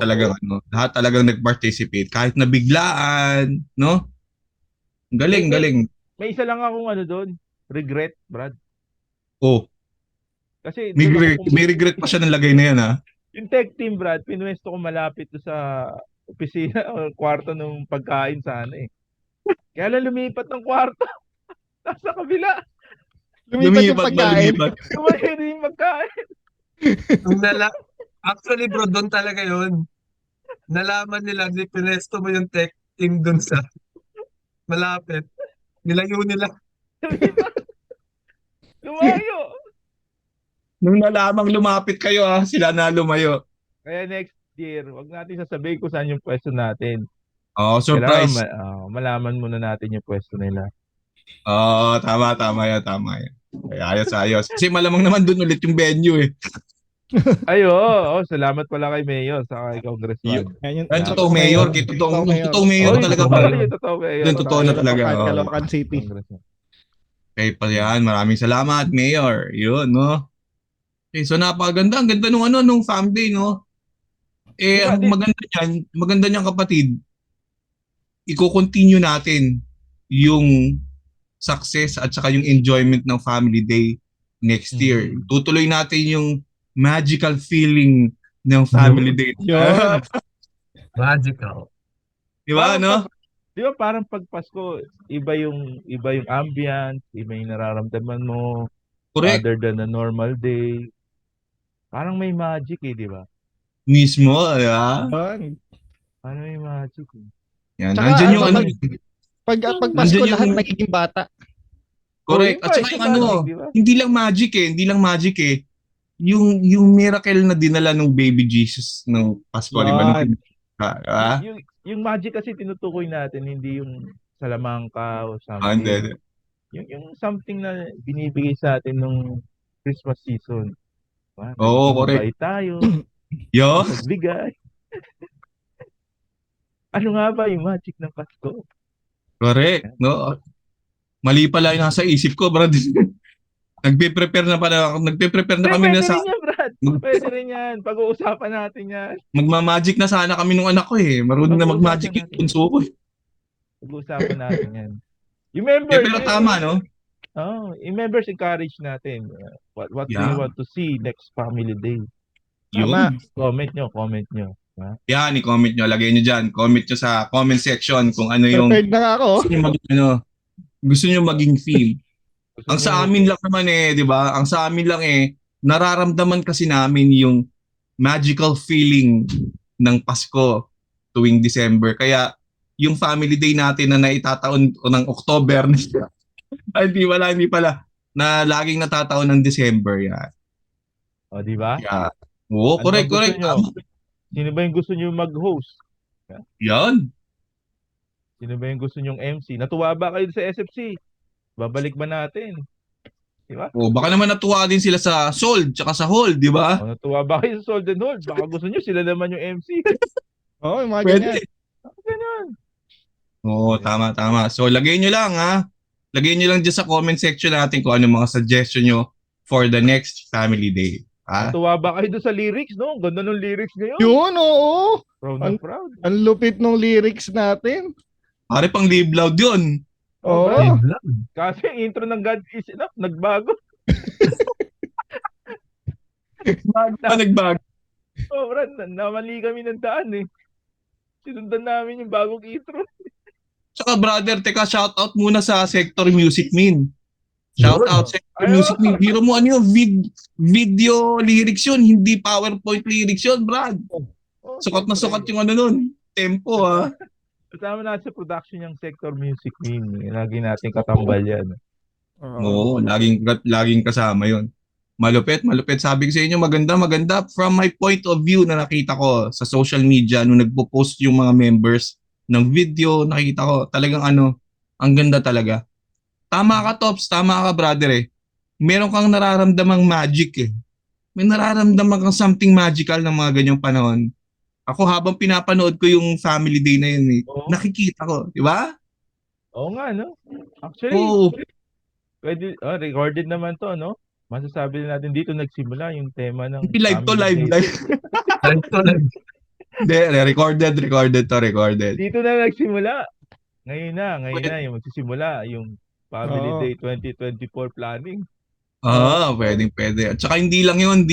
lahat talagang nag-participate. Kahit na biglaan, no? Galing. May isa lang akong doon. Regret, Brad. Kasi May regret pa siya ng lagay na yan, ha? yung tech team, Brad, pinwesto ko malapit to sa opisina o kwarto ng pagkain sana eh. Kaya lang lumipat ng kwarto. Nasa kabila. Lumipat yung Lumipat ba, pagkain. lumipat? Lumayo din yung pagkain. Ang Actually bro, doon talaga yun. Nalaman nila, pinesto mo yung tech team doon sa malapit. Nilayo nila. Lumayo. Nung nalamang lumapit kayo sila na lumayo. Kaya next year, wag natin sasabihin kung saan yung pwesto natin. Oh, Kailangan surprise. malaman muna natin yung pwesto nila. Oo, tama yan. Ay, ayos. Kasi malamang naman doon ulit yung venue eh. Ay, oo. Salamat pala kay Mayor sa kay Congressman. Yan yung Ang totoong mayor, kay totoong mayor Oh, talaga yung ba? totoo, yung totoo Mayor. Yung totoo na talaga. Caloocan City. Congressman. Okay pa yan. Maraming salamat, Mayor. Yun, no? Okay, so napakaganda. Ang ganda nung fam day, no? Ang maganda niyan kapatid, i-continue natin yung success at saka yung enjoyment ng family day next year. Tutuloy natin yung magical feeling ng family day. Yun. Magical. Di ba, no? Di ba parang pag Pasko, iba yung ambience, iba yung nararamdaman mo Correct. other than a normal day. Parang may magic di ba? Mismo, di ba? Yun. Parang may magic Yan, Tsaka, nandyan yung ano, ano. Pag Pasko, Nandyan lahat yung- nagiging bata. Correct. At saka yung ano, hindi lang magic eh. Yung miracle na dinala ng baby Jesus ng Pasko, di ba? Yan. Yung magic kasi tinutukoy natin, hindi yung salamangka o Hindi. something. Yung something na binibigay sa atin nung Christmas season. Diba? Oo, correct. Mabait tayo, Yo, magbigay. Ano nga ba yung magic ng Pasko? correct. No? Mali pala yung nasa isip ko, brad. Nagpe-prepare na kami Pwede na sa rin yan, Brad. Pwede rin yan. Pag-uusapan natin yan. magma-magic na sana kami nung anak ko eh. Marunong na mag-magic yung bunso ko. Pag-uusapan natin yan. Yung members, Pero tama, no? yung members encourage natin. What do you Yeah. want to see next family day? Tama. Yun. Comment nyo. Yan, i-comment nyo. Lagay nyo dyan. Comment nyo sa comment section kung ano yung Prepared na nga ako. gusto nyo maging theme. Ang sa amin lang naman di ba? Ang sa amin lang nararamdaman kasi namin yung magical feeling ng Pasko tuwing December. Kaya yung family day natin na naitataon ng October hindi pala na laging natataon ng December yan. O, di ba? Yeah. Oo, Ano correct. bang gusto nyo? Tama. Sino ba yung gusto nyo mag-host? Yan. Sino ba yung gusto nyong MC? Natuwa ba kayo sa SFC? Babalik ba natin? Di ba? O, baka naman natuwa din sila sa sold tsaka sa hold, di ba? O, natuwa ba kayo sa Sold and Hold? Baka gusto nyo sila naman yung MC. Oo, yung mga Pwede. ganyan. Ganun. Oo, tama. So, lagay nyo lang Lagay nyo lang dyan sa comment section natin kung ano mga suggestion nyo for the next family day. Natuwa ba kayo doon sa lyrics, no? Ganda ng lyrics ngayon. Yun, oo. Proud na proud. Ang lupit ng lyrics natin. Pare pang live loud yun. Oo. Brad. Kasi yung intro ng God is enough, nagbago. Nagbago. Oh, Brad, namali kami ng daan eh. Sinundan namin yung bagong intro. Tsaka brother, teka, shoutout muna sa Sector Music Min. Shoutout Sector Music Min. Biro mo ano yung video lyrics yun, hindi PowerPoint lyrics yun, Brad. Oh, Sukat na sukat yung ano nun. Tempo Kasama na sa production yung Sector Music Min. Lagi natin katambal yan. Oo, laging kasama yun. Malupit. Sabi ko sa inyo, maganda. From my point of view na nakita ko sa social media, nung nagpo-post yung mga members ng video, nakita ko talagang ang ganda talaga. Tama ka, Tops. Tama ka, brother eh. Meron kang nararamdamang magic eh. May nararamdaman kang something magical ng mga ganyang panahon. Ako habang pinapanood ko yung family day na yun nakikita ko. Di ba? Oo nga, no? Actually, pwede, recorded naman to, no? Masasabi natin dito nagsimula yung tema ng Hindi live to, family live. day. Hindi, recorded. Dito na nagsimula. Ngayon na yung magsisimula yung Family Day 2024 planning. Pwede. At saka hindi lang yun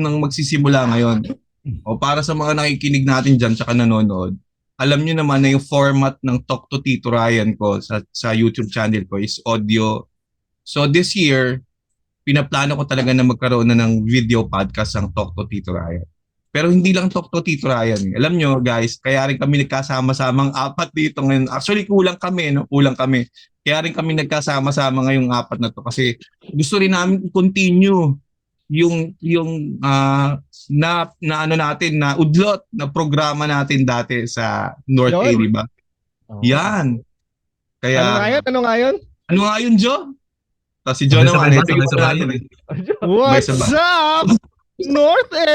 ang magsisimula ngayon. O para sa mga nakikinig natin dyan tsaka nanonood, alam nyo naman na yung format ng Talk to Tito Ryan ko sa YouTube channel ko is audio. So this year, pinaplano ko talaga na magkaroon na ng video podcast ang Talk to Tito Ryan. Pero hindi lang Talk to Tito Ryan. Alam nyo guys, kaya rin kami nagkasama-samang apat dito ngayon. Actually kulang kami, no? Kulang kami. Kaya rin kami nagkasama-sama ngayong apat na to kasi gusto rin namin i-continue yung na ano natin na udlot na programa natin dati sa North A, Yun. di ba? Oo. Yan. Kaya Ano nga yun? ano nga yun, Joe? Tapos si Joe naman, Sabay-sabay ba? ito yung Sabay-sabay? natin eh. What's up? North A!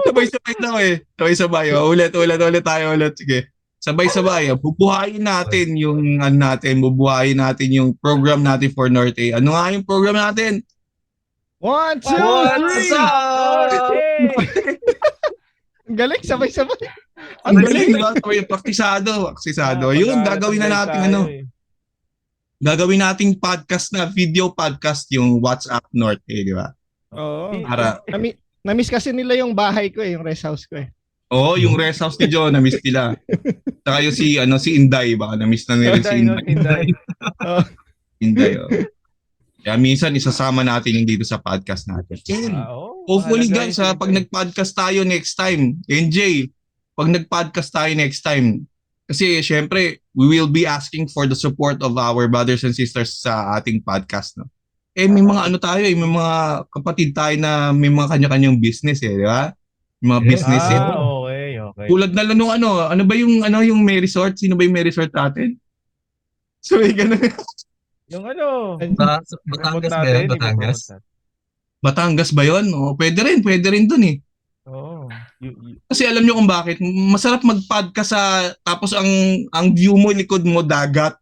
Sabay-sabay daw eh. Sabay-sabay. O, ulit tayo ulit. Sige. Sabay-sabay. Bubuhayin natin yung bubuhayin natin yung program natin for North A. Ano nga yung program natin? 1, 2, What's 3! up? Ang galing, sabay-sabay. Ang galing, di ba? Praktisado. Yun, gagawin na natin gagawin nating podcast na video podcast yung WhatsApp North A, di ba? Oo. Para Na-miss kasi nila yung bahay ko yung rest house ko eh. Oo, yung rest house ni Joe, na-miss nila. Saka yung si Inday, baka na-miss na nila si Inday. Inday, oh. Kaya minsan isasama natin yung dito sa podcast natin. Hopefully guys, pag nag-podcast tayo next time, NJ, pag nag-podcast tayo next time, kasi syempre, we will be asking for the support of our brothers and sisters sa ating podcast, no? May mga ano tayo, may mga kapatid tayo na may mga kanya-kanyang business di ba? Yung mga business Okay. Tulad na lang nung ano ba yung may resort? Sino ba yung may resort natin? So may ganun. Yung ano, Batangas ba yan? Batangas? Batangas ba yun? O, pwede rin dun eh. Oo. Kasi alam nyo kung bakit. Masarap mag-podcast tapos ang view mo, likod mo, dagat.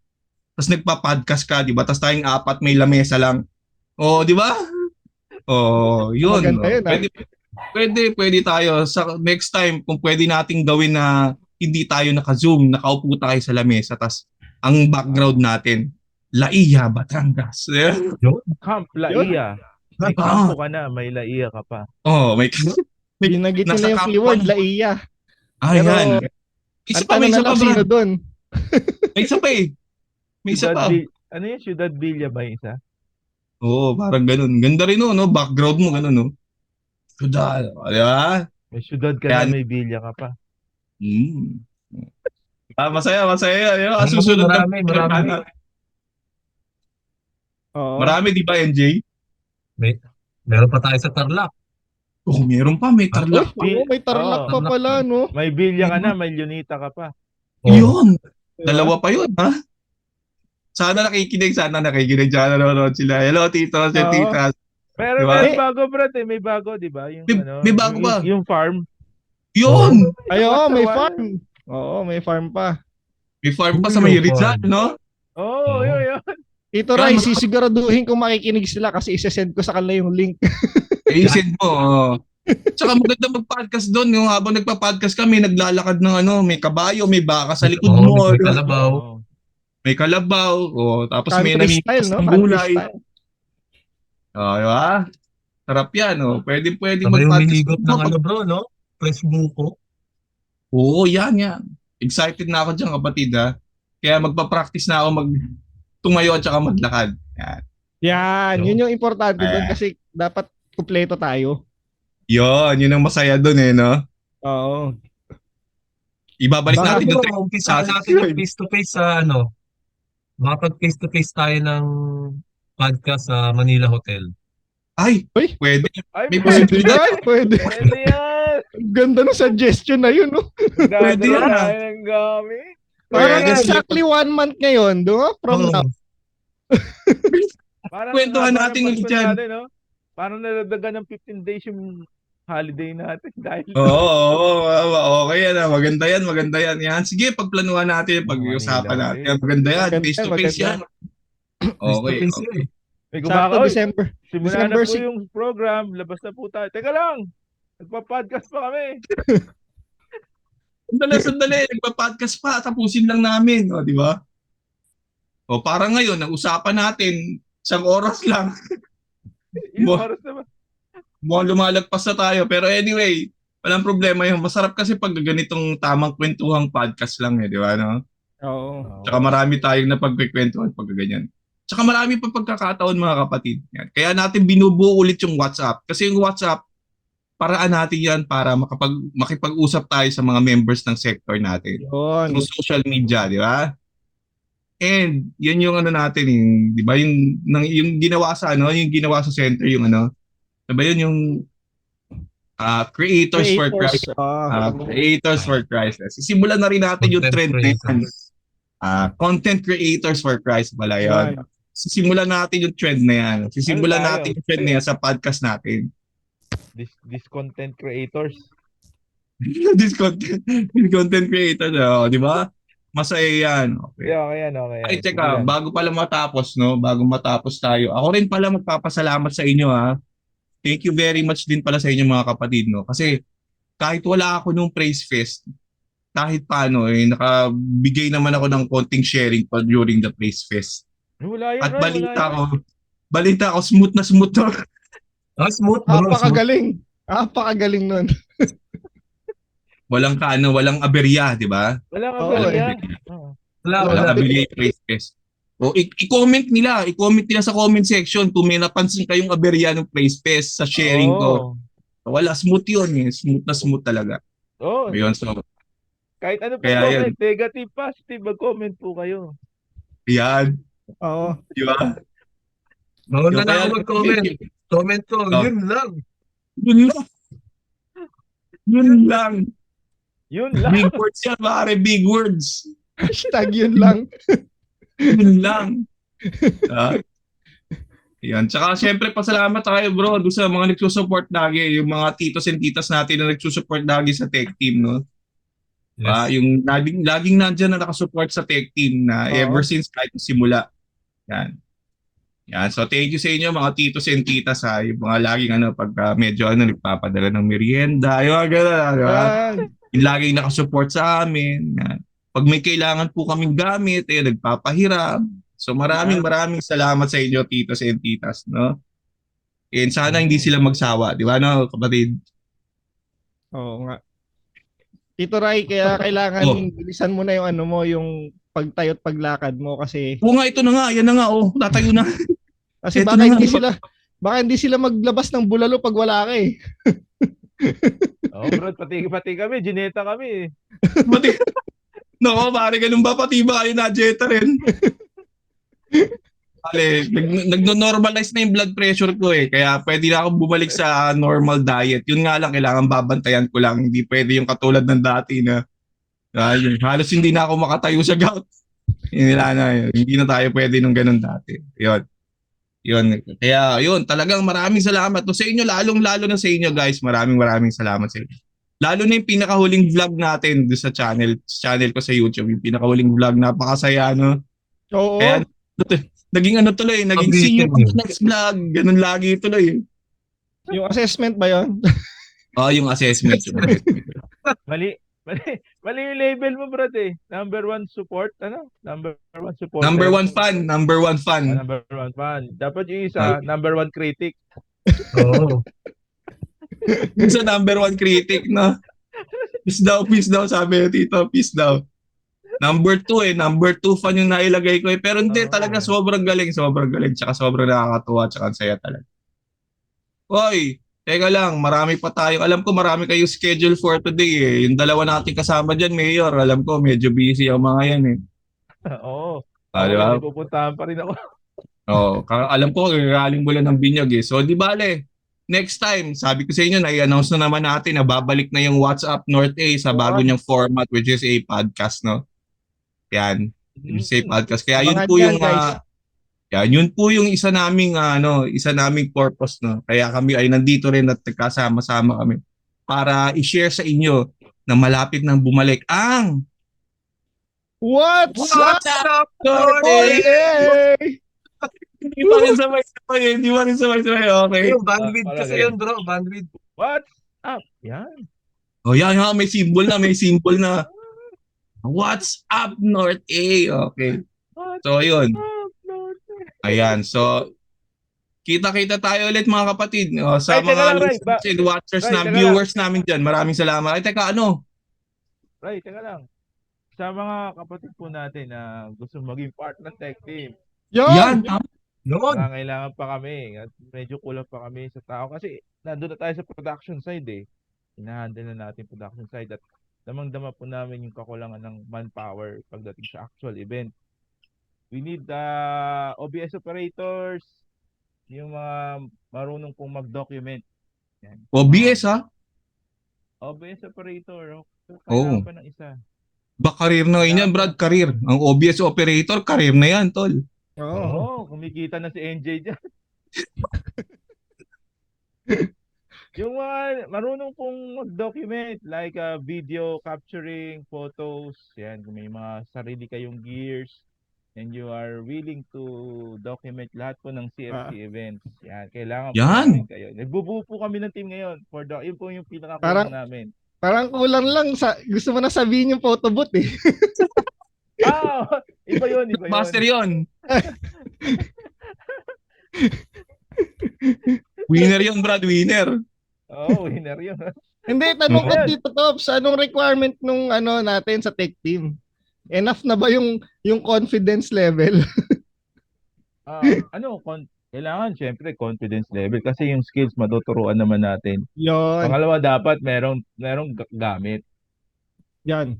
Tapos nagpa-podcast ka, di ba? Tapos tayong apat, may lamesa lang. O, di ba? O, yun. Maganda yun, Pwede tayo. Sa next time, kung pwede nating gawin na hindi tayo naka-zoom, nakaupo tayo sa lamesa, tapos ang background natin, Laia, Batangas. Camp Laia. May kampo ka na, may Laia ka pa. May Binagit nasa nila yung camp keyword, pa. Laiya. Yan. May May isa pa sino ba? doon? May isa pa eh. May isa pa. Ano yung Ciudad Villa ba yung isa? Oo, parang ganun. Ganda rin no? Background mo ganun, no? Suda, di ba? May Ciudad ka na, may Villa ka pa. Masaya. Yun, susunod Marami. Oo. Marami, di ba, NJ? Meron pa tayo sa Tarlac. Meron pa. May Tarlac. Oo, may tarlac pa pala, no? May Villa ka na, may Lunita ka pa. Yun. Dalawa pa yun, ha? Sana nakikinig. Sana nanonood sila. Hello, Tito, Tita. Pero Diba? may bago, brad. May bago, di ba? May bago ba? Yung farm. Yun! Ay, may farm. Oo, may farm pa. May farm pa sa may Rizal, no? Oo, yun. Ito, Ray, sisiguraduhin kung makikinig sila kasi isesend ko sa kanila yung link. I-send mo. Tsaka maganda mag-podcast doon. Yung habang nagpa-podcast kami, naglalakad ng may kabayo, may baka sa likod mo. May kalabaw. May kalabaw. Tapos may Country style, namimitas no? ng Country gulay. style. Diba? Sarap yan, Pwede Sabay mag-podcast. humihigop ng bro, no? Fresh buko. Oo, yan. Excited na ako dyan, kapatid, ha? Kaya magpa-practice na ako tumayo at saka maglakad. Yan. Yun yung importante doon kasi dapat kumpleto tayo. Yun ang masaya doon, no? Oo. Ibabalik Baka natin bro, yung umpisa natin yung face-to-face sa makapag face-to-face tayo ng podcast sa Manila Hotel. Ay, Uy. pwede. Ay, May pwede. posibilidad. Pwede. Pwede yan. Ang ganda ng suggestion na yun, no? Pwede yan, Dadala tayo ng gamit. Parang Pwede. exactly 1 month ngayon, do? From now. Parang Kwentuhan haba natin ng ulit Pasko yan. natin, no? Parang nadagdagan ng 15 days yung holiday natin dahil Okay yan. Maganda yan. Yan. Sige, pagplanuhan natin, pag-usapan Manila, natin. Maganda yan. Maganda, Face to face maganda. yan. Okay. Face-to-face yun. may Sakto gumaka. December. Simula na December po yung program, labas na po tayo. Teka lang, nagpa-podcast pa kami. Sandali. Nagpa-podcast pa. Tapusin lang namin. Di ba? Parang ngayon, ang usapan natin, isang oras lang. Yung Mo- oras naman. Mukhang lumalagpas na tayo. Pero anyway, Walang problema yun. Masarap kasi pag ganitong tamang kwentuhang podcast lang di ba, no? Oo. Tsaka marami tayong napagkikwentuhan pag ganyan. Tsaka marami pa pagkakataon mga kapatid. Yan. Kaya natin binubuo ulit yung WhatsApp. Kasi yung WhatsApp, paraan natin yan para makipag-usap tayo sa mga members ng sector natin. Yun. Through social media, di ba? And yun yung ano natin, di ba? Yung ginawa sa yung ginawa sa center, yung di ba yun yung Creators for Christ. Creators for Christ. Sisimulan na rin natin yung Content trend na yan. creators. Content Creators for Christ pala yun. Yun. Sisimulan natin yung trend na yan. Sisimulan Ano tayo? natin yung trend na yan sa podcast natin. This content creators. This content creators, di ba? Masaya yan. Okay. Okay yan, okay yan. Ay, Sige teka, yan. bago pala matapos, no? Bago matapos tayo. Ako rin pala magpapasalamat sa inyo, ha? Thank you very much din pala sa inyo mga kapatid, no? Kasi kahit wala ako nung Praise Fest, kahit paano, nakabigay naman ako ng konting sharing pa during the Praise Fest. Wala yan, At Ron, wala yan. balita ko, smooth na smooth to. Smooth, bro. Smooth. Apakagaling. Apakagaling nun. Walang walang aberya, di ba? Wala ka Oo, ba Walang yan? aberya. Oo. Wala, Walang wala. aberya yung Praise Fest. O, i-comment nila sa comment section kung may napansin kayong aberya ng Praise Fest sa sharing ko. Oo. Wala, smooth yun smooth na smooth talaga. Oo. Ayun, so, Kahit ano po Kaya comment, negative, positive, mag-comment po kayo. yan, Oo. di ba? Bawal na Kaya- ako mag-comment. Comment ko, Oh. yun lang. Yun lang. Yun lang. Yun lang. Big words yan, pare, big words. Hashtag yun lang. Yun lang. Yan. Tsaka syempre pasalamat tayo bro doon sa mga nagsusupport lagi, yung mga titos and titas natin na nagsusupport lagi sa tech team, no? Yes. Yung laging nandiyan na nakasupport sa tech team na Oo. ever since kahit simula. Yan. Yan. So thank you sa inyo mga titos and titas yung mga laging pagka medyo nagpapadala ng merienda, yung mga gano'n, di ba? Yan. Yung laging nakasupport sa amin. Yan. Pag may kailangan po kaming gamit, nagpapahiram. So maraming salamat sa inyo, titos and titas, no? And sana hindi sila magsawa, di ba, no, kapatid? Oo nga. Tito Ray, kaya kailangan Oh. bilisan mo na yung yung pagtayo at paglakad mo kasi Oo nga, ito na nga, yan na nga, tatayo na. kasi Eto baka na nga. hindi sila maglabas ng bulalo pag wala ka eh. Oh, bro, pati kami, gineta kami. Pati, nako, pare, ganun ba? Pati ba kayo na-jeta rin? Pare, nagno-normalize na yung blood pressure ko kaya pwede na akong bumalik sa normal diet. Yun nga lang, kailangan babantayan ko lang. Hindi pwede yung katulad ng dati na yun, halos hindi na ako makatayo sa gout. Hindi na tayo pwede nung ganun dati. Yun. Kaya yun, talagang maraming salamat. Sa inyo, lalong-lalo na sa inyo guys, maraming salamat sa inyo. Lalo na yung pinakahuling vlog natin doon sa channel ko sa YouTube, yung pinakahuling vlog, napakasaya, no? Oo. Kaya, naging tuloy, naging see you on the next vlog, ganun lagi tuloy. Yung assessment ba yun? Yung assessment. Mali yung label mo, bro, Number one support, Number one support. Number one fan. Number one fan. Dapat yung isa, number one critic. Oo. Sa number one critic, no? Peace daw, sabi Tito, peace daw. Number 2 number 2 fan yung nailagay ko pero hindi talaga sobrang galing, tsaka sobrang nakakatuwa, tsaka ang saya talaga. Hoy, teka lang, marami pa tayo. Alam ko marami kayong schedule for today Yung dalawa nating kasama diyan, Mayor, alam ko medyo busy ang mga yan Oo. Diba? Pupuntahan pa rin ako. Alam ko galing mula ng binyag So di bale, next time, sabi ko sa inyo, na-i-announce na naman natin na babalik na yung WhatsApp North A sa bago niyang format, which is a podcast, no? Yan, which is a podcast. Kaya yun Abangan po yan, yung guys. yun po yung isa naming purpose, no? Kaya kami ay nandito rin at nagkasama-sama kami para i-share sa inyo na malapit nang bumalik ang What's up? North A! Hey! Hindi pa rin sabay. Okay. Yung bandwidth kasi yun, bro. Bandwidth. What's up? Yan. Yan nga, may symbol na. What's up, North A? Okay. What's So, yun. up, Lord? Ayan. So, Kita-kita tayo ulit mga kapatid. Sa Ay, teka mga lang, Ray. listeners and watchers Ray, na teka viewers namin dyan. Maraming salamat. Ay, teka, ano? Right, teka lang. Sa mga kapatid po natin na gusto maging part ng tech team, Yan, Yun! tama. Yun. nangangailangan pa kami at medyo kulang pa kami sa tao kasi nandun na tayo sa production side eh. Hinahandle na natin production side at damang-dama po namin yung kakulangan ng manpower pagdating sa actual event. We need OBS operators, yung mga marunong pong mag-document. Yan. OBS ha? OBS operator, Oo. kailangan pa ng isa. Ba, career na ngayon yan, Brad. Career. Ang OBS operator, career na yan, tol. Oo. Oo, kumikita na si NJ dyan. Yung mga marunong pong mag-document like video capturing, photos, yan, kung may mga sarili kayong gears and you are willing to document lahat po ng CFC events. Yan, kailangan po Yan. namin kayo. Nagbubuo po kami ng team ngayon for yun po yung pinakakulang Parang- namin. Parang kulang lang gusto mo na sabihin yung photobooth eh. Iba yun, iba yun. Master yon. Winner yon, Brad. Winner. Oo, winner yun. Hindi, tanong ko Ayan. dito, Tops, anong requirement nung natin sa tech team? Enough na ba yung confidence level? Kailangan syempre confidence level kasi yung skills matuturuan naman natin. Yon. Pangalawa, dapat merong gamit. Yan.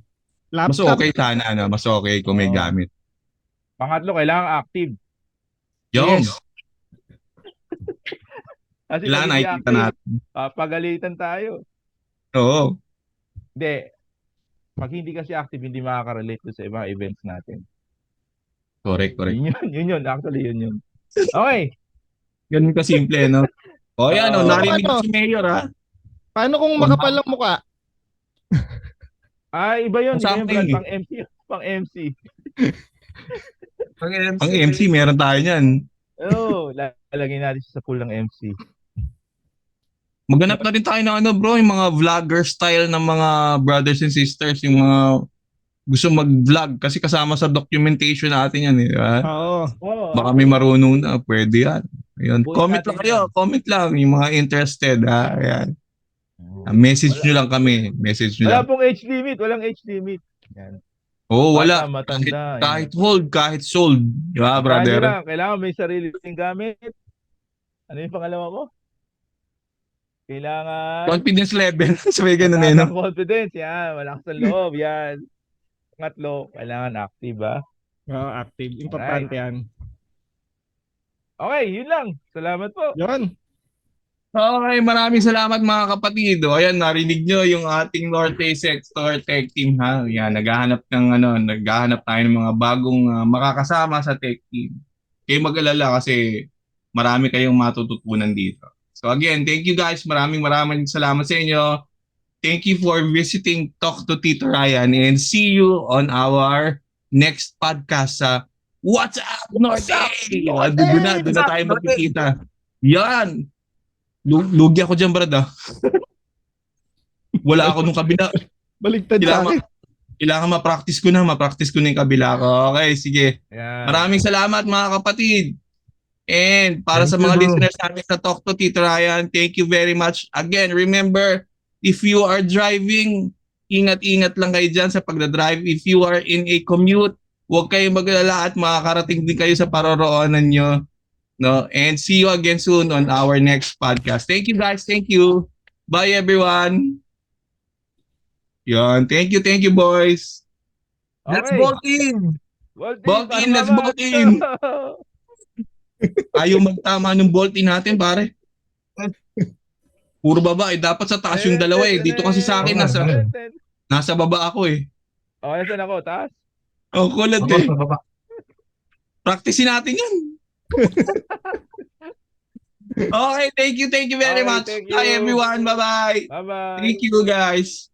Mas Laptop. okay sana, ano? Mas okay kung may Oo. gamit. Pangatlo, kailangan active. Yung, Yes. Kasi kailangan pag hindi nakikita active, natin. pagalitan tayo. Oo. Hindi. Pag hindi kasi active, hindi makaka-relate doon sa ibang events natin. Correct. Yun. Actually, yun. Okay. Ganun ka simple, no? O yan, Oo. narinig Ano? si Mayor, ha? Paano kung makapal ang mukha? Iba yun. Iba yun, Something. Brad. Pang MC. Pang MC. Ang MC, meron tayo niyan. Oo. Lalagyan natin siya sa pool ng MC. Maghanap na rin tayo ng ano, bro, yung mga vlogger style ng mga brothers and sisters, yung mga gusto mag-vlog kasi kasama sa documentation natin yan, di ba? Oo. Oo. Baka may marunong na, pwede yan. Ayun. Buhay Comment natin lang kayo, yan. comment lang yung mga interested, ha? Ayan. Message nyo lang kami, message nyo Wala lang. pong age limit. Walang age limit. Yan. Oo, Bata, wala. matanda, Kahit hold, kahit sold. Di ba, Tandaan nyo brother? lang, kailangan may sariling gamit. Ano yung pangalawa mo? Kailangan Confidence level. Sabi ganun eh, mataas no? ang confidence. Yan. Malakas ang loob. Yan. Pangatlo, kailangan active ba? Oo, active. Importante yan. Okay, yun lang. Salamat po. Yon. Okay, maraming salamat mga kapatid. O, ayan, narinig nyo yung ating Norte Sector Tech Team, ha? Yan, naghahanap tayo ng mga bagong makakasama sa Tech Team. Kayo mag-alala kasi marami kayong matututunan dito. So again, thank you guys. Maraming salamat sa inyo. Thank you for visiting Talk to Tito Ryan and see you on our next podcast sa What's Up Norte? Doon na tayo magkikita. Yan. Lugi ako dyan, brad, ah. Wala ako nung kabila. Baligtad sa akin. Kailangan ma-practice ko na yung kabila ko. Okay, sige. Yan. Maraming salamat mga kapatid. And para Thank sa you, mga bro. listeners namin sa Talk to Tito Ryan, thank you very much. Again, remember, if you are driving, ingat-ingat lang kayo dyan sa pagdadrive. If you are in a commute, huwag kayong mag-alala at makakarating din kayo sa paroroonan nyo. No? And see you again soon on our next podcast. Thank you guys. Thank you. Bye everyone. Yan. Thank you boys. Let's Okay. vote in! Bolt in, let's Salamat. bolt in. Ayaw magtama ng bolting natin, pare. Puro babae. Dapat sa taas yung dalawa eh. Dito kasi sa akin, nasa baba ako eh. Okay, saan ako? Taas? Oh, kulad Ako eh. sa baba. Practicein natin yan. Okay, thank you very Okay, much. thank you. Bye everyone. Bye-bye. Bye-bye. Thank you guys.